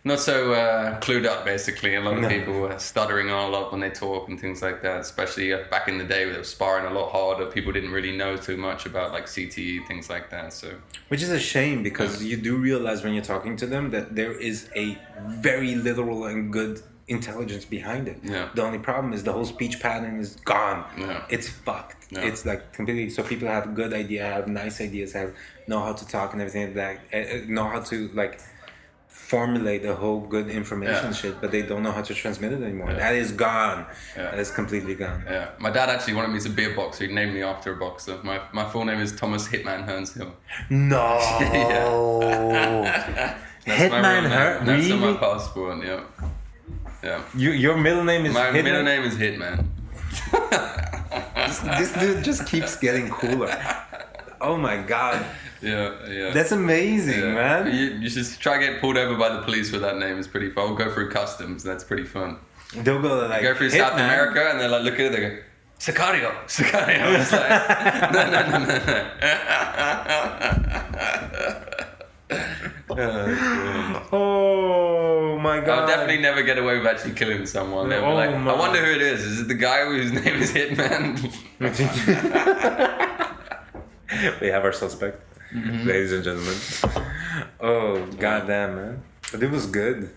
clued up, basically. A lot of people were stuttering a lot when they talk and things like that, especially back in the day where they were sparring a lot harder. People didn't really know too much about like CTE, things like that. So, which is a shame because you do realize when you're talking to them that there is a very literal and good intelligence behind it. Yeah. The only problem is the whole speech pattern is gone. Yeah. It's fucked. Yeah. It's like completely. So people have good idea, have nice ideas, know how to talk and everything like that, know how to like formulate the whole good information shit, but they don't know how to transmit it anymore. That is gone. That is completely gone. Yeah. My dad actually wanted me to be a boxer. He named me after a boxer. My full name is Thomas Hitman Hearnes Hill. No. Hitman Hearnes. That's Really? on my passport. Yeah. Yeah. Your middle name is My Hitman? middle name is Hitman. This dude just keeps getting cooler. Oh my god. Yeah. That's amazing, man. You should try to get pulled over by the police with that name. It's pretty fun. We'll go through customs. That's pretty fun. They'll go like, Go through South Hitman. America and they're like, look at it. They go, Sicario. It's like, no. Oh my god. I'll definitely never get away with actually killing someone. They'll be like, my. I wonder who it is. Is it the guy whose name is Hitman? We have our suspect, ladies and gentlemen. Oh goddamn, man! But it was good.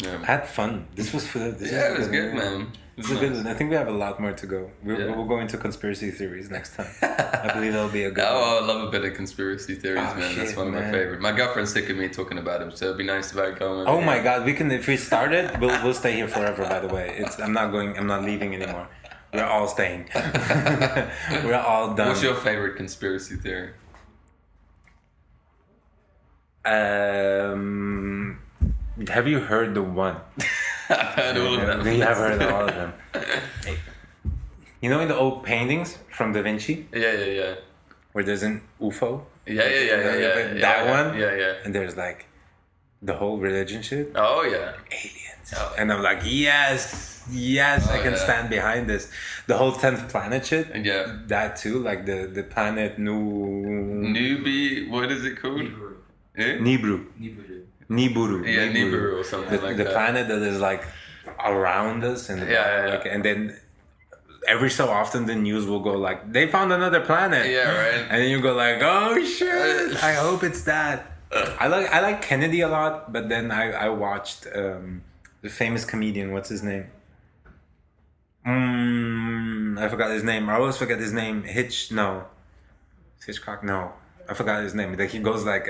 Yeah. I had fun. This was good. It was good, man. This is a good one. I think we have a lot more to go. We'll go into conspiracy theories next time. I believe that'll be a good one. Oh, I love a bit of conspiracy theories, man. Shit, That's one of my favorite. My girlfriend's sick of me talking about them, so it'd be nice if I go. Oh my god, we can if we started, we'll stay here forever. By the way, I'm not leaving anymore. We're all staying. We're all done. What's your favorite conspiracy theory? Have you heard the one? I've heard all of them. We have heard all of them. You know, in the old paintings from Da Vinci, Yeah. where there's an UFO. Yeah. That one. Yeah. And there's like the whole religion shit. Oh yeah. Aliens. Oh. And I'm like, yes, I can stand behind this. The whole 10th planet shit. Yeah. That too, like the planet Newbie, what is it called? Nibiru. Eh? Nibiru. Yeah, Nibiru or something like the that. planet that is like around us and Yeah. and then every so often the news will go like they found another planet. Yeah, right. And then you go like, oh shit, I hope it's that. I like Kennedy a lot, but then I watched the famous comedian, what's his name? I forgot his name. I always forget his name. Hitchcock, no. I forgot his name. Like he goes like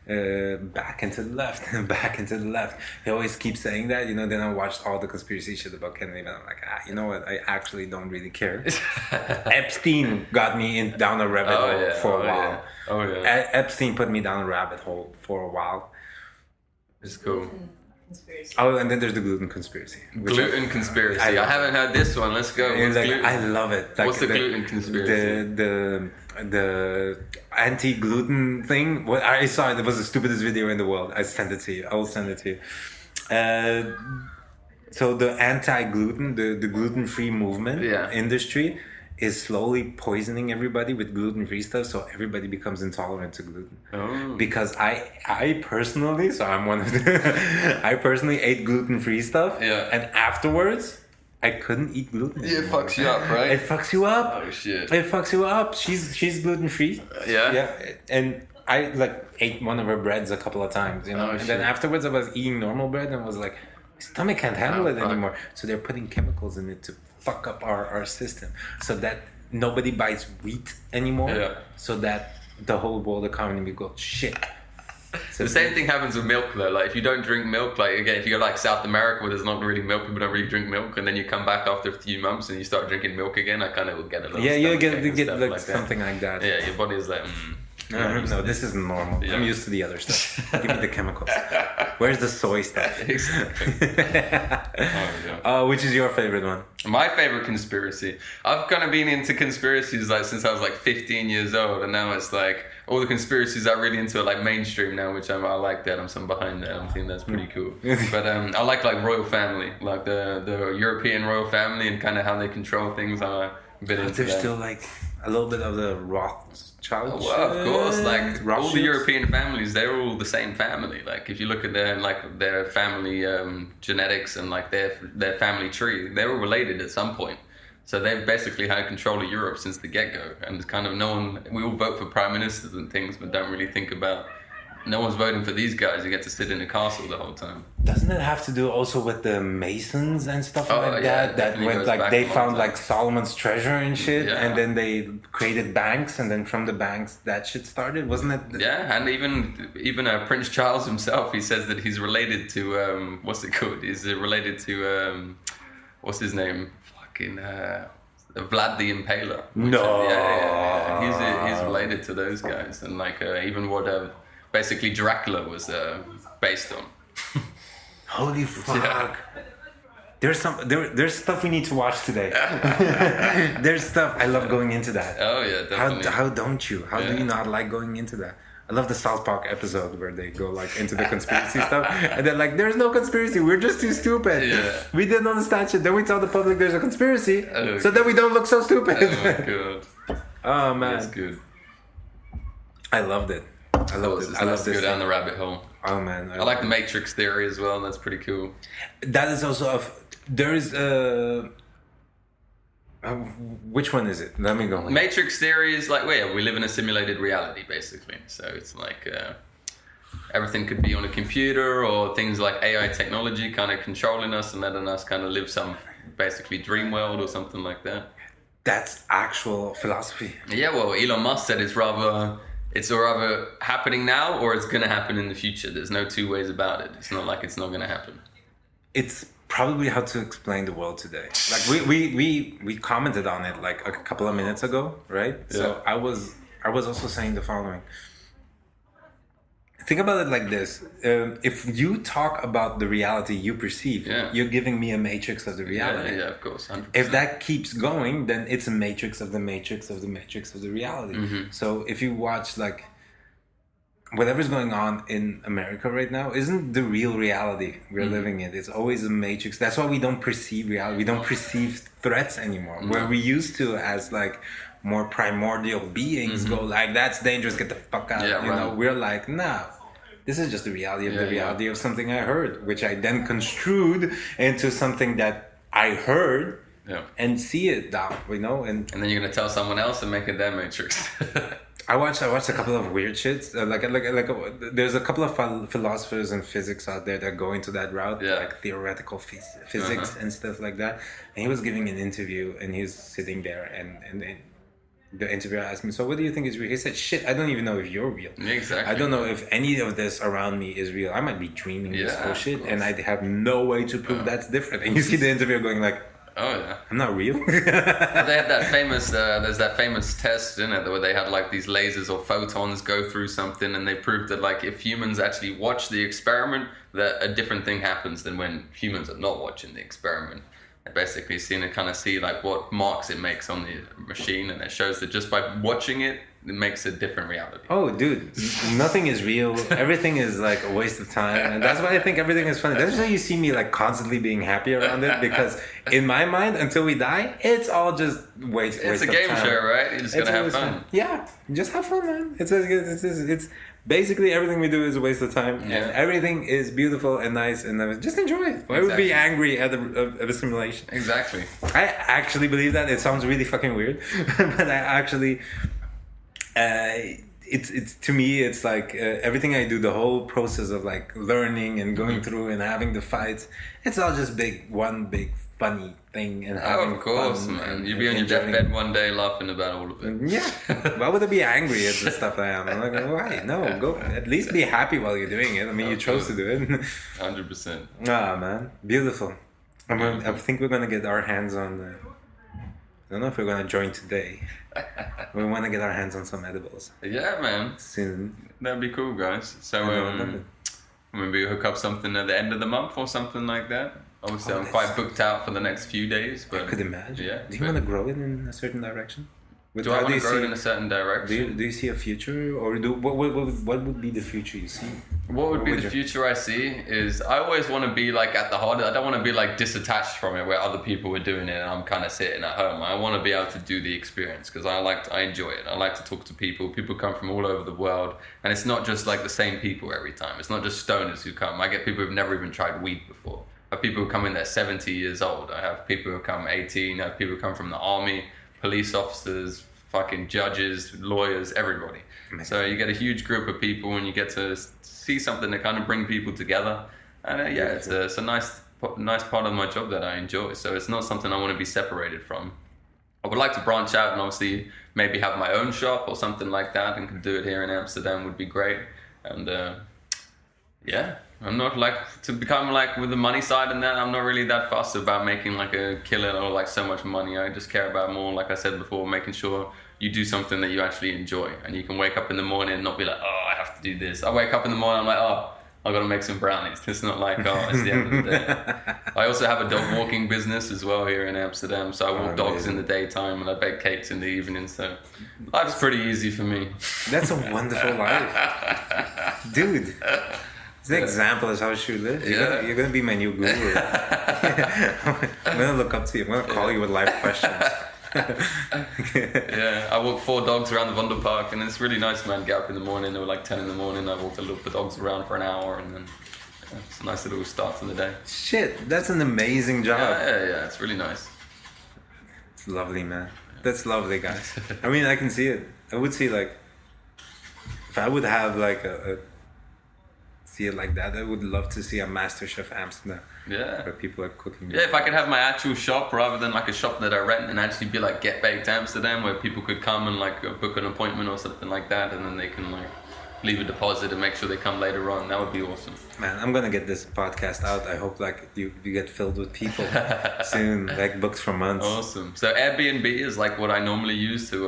back and to the left and back and to the left. He always keeps saying that, you know. Then I watched all the conspiracy shit about Kennedy, and I'm like, you know what? I actually don't really care. Epstein got me down a rabbit hole for a while. Yeah. Oh yeah. Epstein put me down a rabbit hole for a while. It's cool. Conspiracy. Oh, and then there's the gluten conspiracy. Gluten conspiracy. I haven't heard this one. Let's go. What's Like, gluten? I love it. Like, What's the gluten conspiracy? The anti-gluten thing. What I saw, it was the stupidest video in the world. I sent it to you. I will send it to you. So the anti-gluten, the gluten-free movement industry is slowly poisoning everybody with gluten-free stuff, so everybody becomes intolerant to gluten. Oh. Because I personally, so I'm one of the, I personally ate gluten-free stuff, and afterwards I couldn't eat gluten anymore. It fucks you up, right? It fucks you up. Oh shit. It fucks you up. She's gluten-free. Yeah? And I like ate one of her breads a couple of times, you know. Oh, and then shit. afterwards I was eating normal bread and I was like, my stomach can't handle it anymore. So they're putting chemicals in it to fuck up our system, so that nobody buys wheat anymore. Yeah. So that the whole world economy goes shit. So The same thing happens with milk though. Like if you don't drink milk, like again, if you go like South America where there's not really milk, people don't really drink milk, and then you come back after a few months and you start drinking milk again, I kind of will get a little. Yeah, you get stuff like that. something like that. Yeah, your body is like. No, this isn't normal. Yeah. I'm used to the other stuff. Give me the chemicals. Where's the soy stuff? Exactly. Which is your favorite one? My favorite conspiracy. I've kind of been into conspiracies like since I was like 15 years old, and now it's like all the conspiracies are really into like mainstream now, which I like that. I'm behind that. I think that's pretty cool. But I like royal family, like the European royal family, and kind of how they control things. I'm a bit into There's that. still like a little bit of the Rothschild. Well, of course, like all the Rothschilds? European families, they're all the same family. Like if you look at their family genetics and like their family tree, they were related at some point. So they've basically had control of Europe since the get-go, and it's kind of we all vote for prime ministers and things, but don't really think about. No one's voting for these guys who get to sit in a castle the whole time. Doesn't it have to do also with the Masons and stuff like yeah, that? That definitely went goes like back they a long found time. like Solomon's treasure and shit, Yeah. and then they created banks, and then from the banks that shit started, wasn't it? Yeah, and even Prince Charles himself, he says that he's related to what's it called? He's related to what's his name? Fucking Vlad the Impaler. No. Yeah. He's related to those guys, and like even what basically Dracula was based on. Holy fuck. There's stuff we need to watch today. There's stuff I love going into that. Oh yeah, definitely. How don't you? How do Yeah. you not like going into that? I love the South Park episode where they go like into the conspiracy stuff, and they're like, "There's no conspiracy. We're just too stupid. Yeah. We didn't understand shit." Then we tell the public there's a conspiracy, Oh, so that we don't look so stupid. Oh my god, Oh man, that's good. I loved it. I loved it. It's I nice love to this. go down the rabbit hole. Oh man, I like the Matrix theory as well. That's pretty cool. That is also there is which one is it? Let me go. Matrix theory is like, well, yeah, we live in a simulated reality basically. So it's like everything could be on a computer, or things like AI technology kind of controlling us and letting us kind of live some basically dream world or something like that. That's actual philosophy. Yeah, well, Elon Musk said it's rather happening now or it's going to happen in the future. There's no two ways about it. It's not like it's not going to happen. It's probably how to explain the world today. Like we commented on it like a couple of minutes ago, right? Yeah. So I was also saying the following. Think about it like this. If you talk about the reality you perceive, you're giving me a matrix of the reality. Yeah, of course. 100%. If that keeps going, then it's a matrix of the matrix of the matrix of the reality. Mm-hmm. So if you watch like whatever's going on in America right now isn't the real reality we're living in. It's always a matrix. That's why we don't perceive reality. We don't perceive threats anymore. Where we used to as like more primordial beings go like, that's dangerous, get the fuck out. Yeah, you know, we're like, nah. This is just the reality of the reality of something I heard, which I then construed into something that I heard and see it down, you know? And then you're going to tell someone else and make it their matrix. I watched a couple of weird shits. There's a couple of philosophers and physics out there that go into that route, like theoretical physics and stuff like that. And he was giving an interview, and he was sitting there, and the interviewer asked me, "So what do you think is real?" He said, "Shit, I don't even know if you're real. Exactly. I don't know if any of this around me is real. I might be dreaming this whole shit, and I have no way to prove that's different." And you see the interviewer going like, "Oh yeah, I'm not real." Well, they had that famous. There's that famous test, isn't it, where they had like these lasers or photons go through something, and they proved that like if humans actually watch the experiment, that a different thing happens than when humans are not watching the experiment. I basically see like what marks it makes on the machine, and it shows that just by watching it, it makes a different reality. Oh, dude, nothing is real. Everything is like a waste of time, and that's why I think everything is funny. That's why you see me like constantly being happy around it, because in my mind, until we die, it's all just waste. It's a game show, right? You're just gonna have fun. Yeah, just have fun, man. It's basically everything we do is a waste of time, and everything is beautiful and nice, and just enjoy it. Why would be angry at a simulation? Exactly. I actually believe that. It sounds really fucking weird, but I actually. It's to me, it's like everything I do, the whole process of like learning and going through and having the fights, it's all just one big funny thing and having of course, fun, man. You'll be on your deathbed one day laughing about all of it. Yeah. Why would I be angry at the stuff I am? I'm like, why? No, go. At least be happy while you're doing it. I mean, you chose to do it. 100%. Ah, man, beautiful. I think we're gonna get our hands on. I don't know if we're gonna join today. We want to get our hands on some edibles. Yeah, man. Soon. That'd be cool, guys. So maybe hook up something at the end of the month or something like that. Obviously, I'm quite booked out for the next few days. But I could imagine. Yeah. Do you want to grow it in a certain direction? Do I want to grow it in a certain direction? Do you see a future, or what would be the future you see? What would be the future I see is I always want to be like at the heart. I don't want to be like disattached from it where other people are doing it and I'm kind of sitting at home. I want to be able to do the experience because I enjoy it. I like to talk to people. People come from all over the world, and it's not just like the same people every time. It's not just stoners who come. I get people who've never even tried weed before. I have people who come in there 70 years old. I have people who come 18. I have people who come from the army, police officers, fucking judges, lawyers, everybody. So you get a huge group of people and you get to see something that kind of bring people together. And it's a nice part of my job that I enjoy. So it's not something I want to be separated from. I would like to branch out and obviously maybe have my own shop or something like that, and could do it here in Amsterdam would be great. And I'm not like to become like with the money side and that. I'm not really that fussed about making like a killer or like so much money. I just care about more, like I said before, making sure you do something that you actually enjoy, and you can wake up in the morning and not be like, oh, I have to do this. I wake up in the morning, I'm like, oh, I got to make some brownies. It's not like, oh, it's the end of the day. I also have a dog walking business as well here in Amsterdam, so I walk dogs in the daytime and I bake cakes in the evening. So life's pretty easy for me. That's a wonderful life, dude. The example is how I should live. You're gonna be my new guru. I'm gonna look up to you. I'm gonna call you with life questions. I walk 4 dogs around the Wonder Park, and it's really nice, man. Get up in the morning, they were like 10 in the morning. I walk the dogs around for an hour, and then it's a nice little start to the day. Shit, that's an amazing job. Yeah, it's really nice. It's lovely, man. That's lovely, guys. I mean, I can see it. I would see like, if I would have like see it like that. I would love to see a MasterChef Amsterdam Yeah. where people are cooking. Yeah, if I could have my actual shop rather than like a shop that I rent and actually be like Get Baked Amsterdam where people could come and like book an appointment or something like that and then they can like leave a deposit and make sure they come later on. That would be awesome. Man, I'm gonna get this podcast out. I hope like you get filled with people soon, like booked for months. Awesome. So Airbnb is like what I normally use to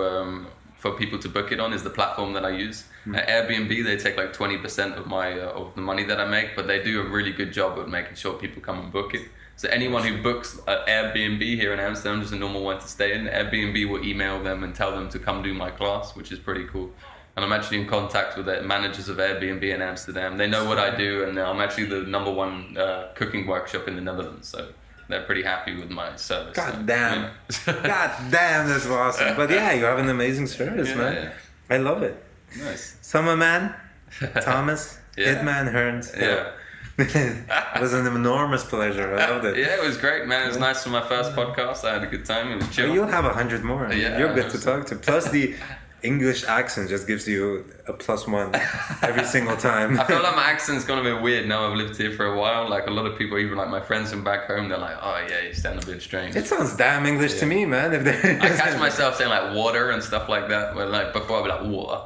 for people to book it on is the platform that I use. Airbnb, they take like 20% of my of the money that I make, but they do a really good job of making sure people come and book it. So anyone who books an Airbnb here in Amsterdam, just a normal one to stay in, Airbnb will email them and tell them to come do my class, which is pretty cool. And I'm actually in contact with the managers of Airbnb in Amsterdam. They know what I do, and I'm actually the #1 cooking workshop in the Netherlands. So they're pretty happy with my service. God damn. God damn, that's awesome. But yeah, you have an amazing service, man. Yeah. I love it. Nice. Summer man, Thomas, Yeah. Hitman Hearnes Hill. Yeah. It was an enormous pleasure. I loved it. Yeah, it was great, man. It was nice for my first podcast. I had a good time. It was chill. You'll have 100 more. Yeah, You're good to talk to. Plus the English accent just gives you a +1 every single time. I feel like my accent's gone a bit weird now I've lived here for a while. Like a lot of people, even like my friends from back home, they're like, oh yeah, you sound a bit strange. It sounds damn English to me, man. If they I catch myself saying like water and stuff like that. Where like before I'd be like water.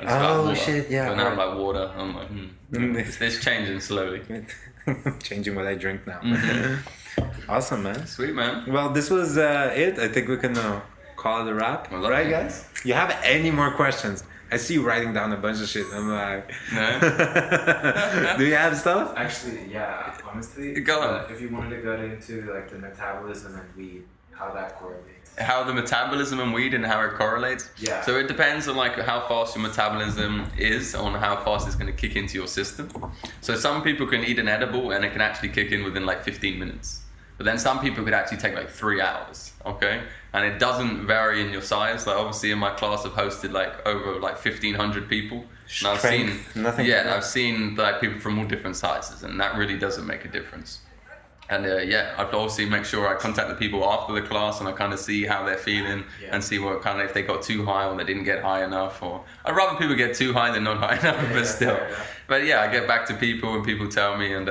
And it's like, water. Shit, yeah. So now I'm right. like water. I'm like, it's changing slowly. Changing what I drink now. Mm-hmm. Awesome, man. Sweet, man. Well, this was it. I think we can call it a wrap. Right, guys? You have any more questions? I see you writing down a bunch of shit. I'm like... No? Do you have stuff? Actually, yeah, honestly, Go on. if you wanted to go into like the metabolism and weed, how that correlates. How the metabolism and weed and how it correlates. Yeah. So it depends on like how fast your metabolism is on how fast it's going to kick into your system. So some people can eat an edible and it can actually kick in within like 15 minutes. But then some people could actually take like 3 hours, okay? And it doesn't vary in your size. Like obviously in my class I've hosted like over like 1,500 people. And I've seen, I've seen like people from all different sizes and that really doesn't make a difference. And I've obviously make sure I contact the people after the class and I kind of see how they're feeling and see what kind of, if they got too high or they didn't get high enough, or I'd rather people get too high than not high enough, but still. But yeah, I get back to people and people tell me and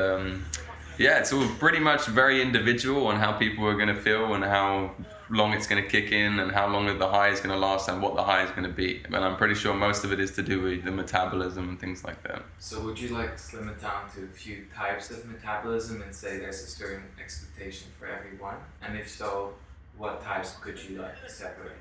it's all pretty much very individual on how people are going to feel and how long it's going to kick in and how long the high is going to last and what the high is going to be. But I'm pretty sure most of it is to do with the metabolism and things like that. So would you like slim it down to a few types of metabolism and say there's a certain expectation for everyone? And if so, what types could you like separate?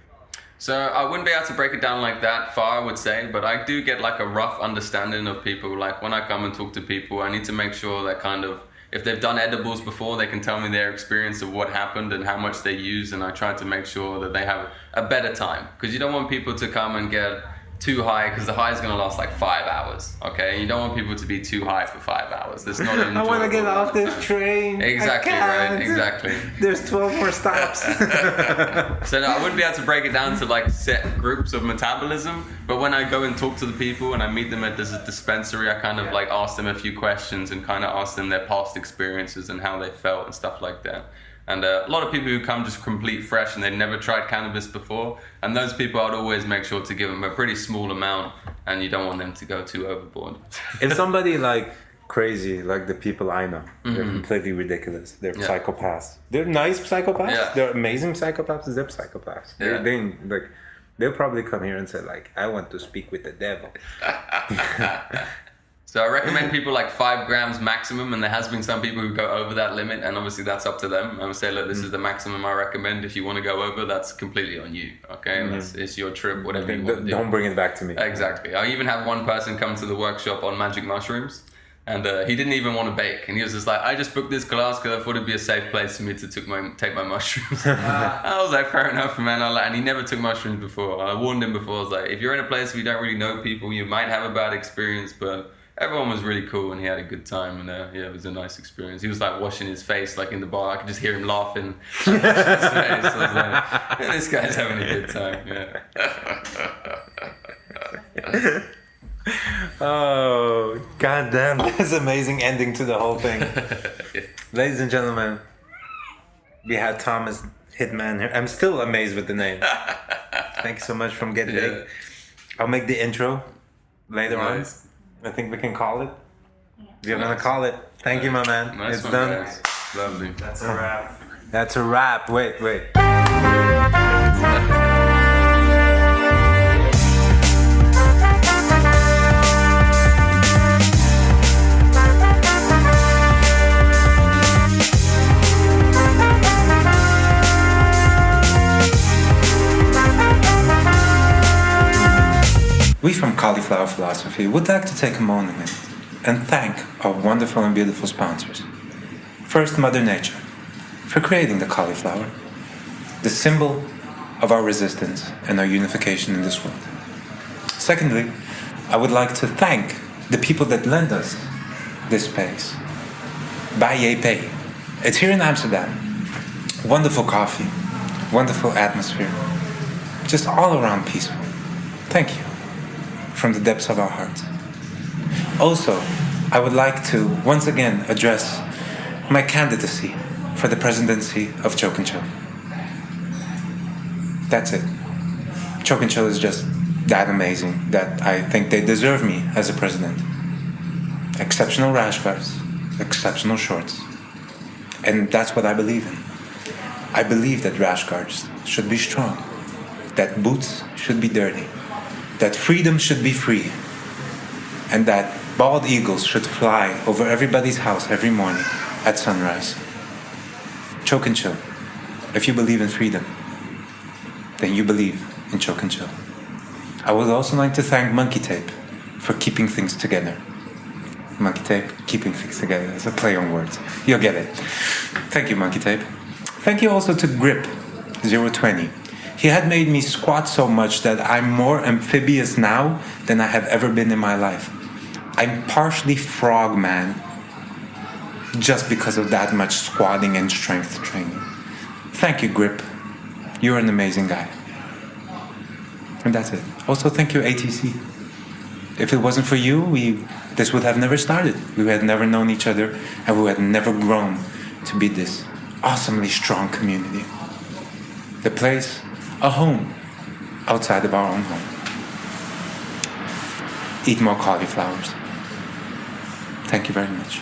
So I wouldn't be able to break it down like that far, I would say, but I do get like a rough understanding of people. Like when I come and talk to people, I need to make sure that kind of, if they've done edibles before, they can tell me their experience of what happened and how much they use, and I try to make sure that they have a better time. Because you don't want people to come and get too high, because the high is going to last like 5 hours, okay? You don't want people to be too high for 5 hours. That's not an I want to get off this train. Exactly, right, exactly. There's 12 more stops. So no, I wouldn't be able to break it down to like set groups of metabolism, but when I go and talk to the people and I meet them at this dispensary, I kind of like ask them a few questions and kind of ask them their past experiences and how they felt and stuff like that. And a lot of people who come just complete fresh and they've never tried cannabis before, and those people I'd always make sure to give them a pretty small amount, and you don't want them to go too overboard. If somebody like crazy, like the people I know, they're completely ridiculous. They're psychopaths. They're nice psychopaths. Yeah. They're amazing psychopaths. They're psychopaths. Yeah. They'll probably come here and say like, I want to speak with the devil. So I recommend people like 5 grams maximum, and there has been some people who go over that limit, and obviously that's up to them. I would say, look, this is the maximum I recommend. If you want to go over, that's completely on you, okay? It's your trip, whatever you want to do. Don't bring it back to me. Exactly. I even had one person come to the workshop on magic mushrooms, and he didn't even want to bake, and he was just like, I just booked this class because I thought it'd be a safe place for me to take my mushrooms. I was like, fair enough, man. And he never took mushrooms before. I warned him before. I was like, if you're in a place where you don't really know people, you might have a bad experience, but everyone was really cool and he had a good time, and it was a nice experience. He was like washing his face like in the bar. I could just hear him laughing. I was like, this guy's having a good time. Yeah. Oh, goddamn. That's an amazing ending to the whole thing. Ladies and gentlemen, we had Thomas Hitman here. I'm still amazed with the name. Thank you so much from Get Baked. I'll make the intro later on. I think we can call it. We're gonna call it. Thank you, my man. Nice It's one, done. guys. Lovely. That's a wrap. That's a wrap. Wait. We from Cauliflower Philosophy would like to take a moment and thank our wonderful and beautiful sponsors. First, Mother Nature, for creating the cauliflower, the symbol of our resistance and our unification in this world. Secondly, I would like to thank the people that lend us this space. Baye Pay. It's here in Amsterdam. Wonderful coffee, wonderful atmosphere, just all around peaceful. Thank you from the depths of our hearts. Also, I would like to once again address my candidacy for the presidency of Choke&Chill. That's it. Choke&Chill is just that amazing that I think they deserve me as a president. Exceptional rash guards, exceptional shorts. And that's what I believe in. I believe that rash guards should be strong, that boots should be dirty, that freedom should be free, and that bald eagles should fly over everybody's house every morning at sunrise. Choke&Chill. If you believe in freedom, then you believe in Choke&Chill. I would also like to thank Monkey Tape for keeping things together. Monkey Tape, keeping things together. It's a play on words. You'll get it. Thank you, Monkey Tape. Thank you also to Grip 020. He had made me squat so much that I'm more amphibious now than I have ever been in my life. I'm partially frogman just because of that much squatting and strength training. Thank you, Grip. You're an amazing guy. And that's it. Also, thank you, ATC. If it wasn't for you, this would have never started. We had never known each other, and we had never grown to be this awesomely strong community. The place, a home outside of our own home. Eat more cauliflowers. Thank you very much.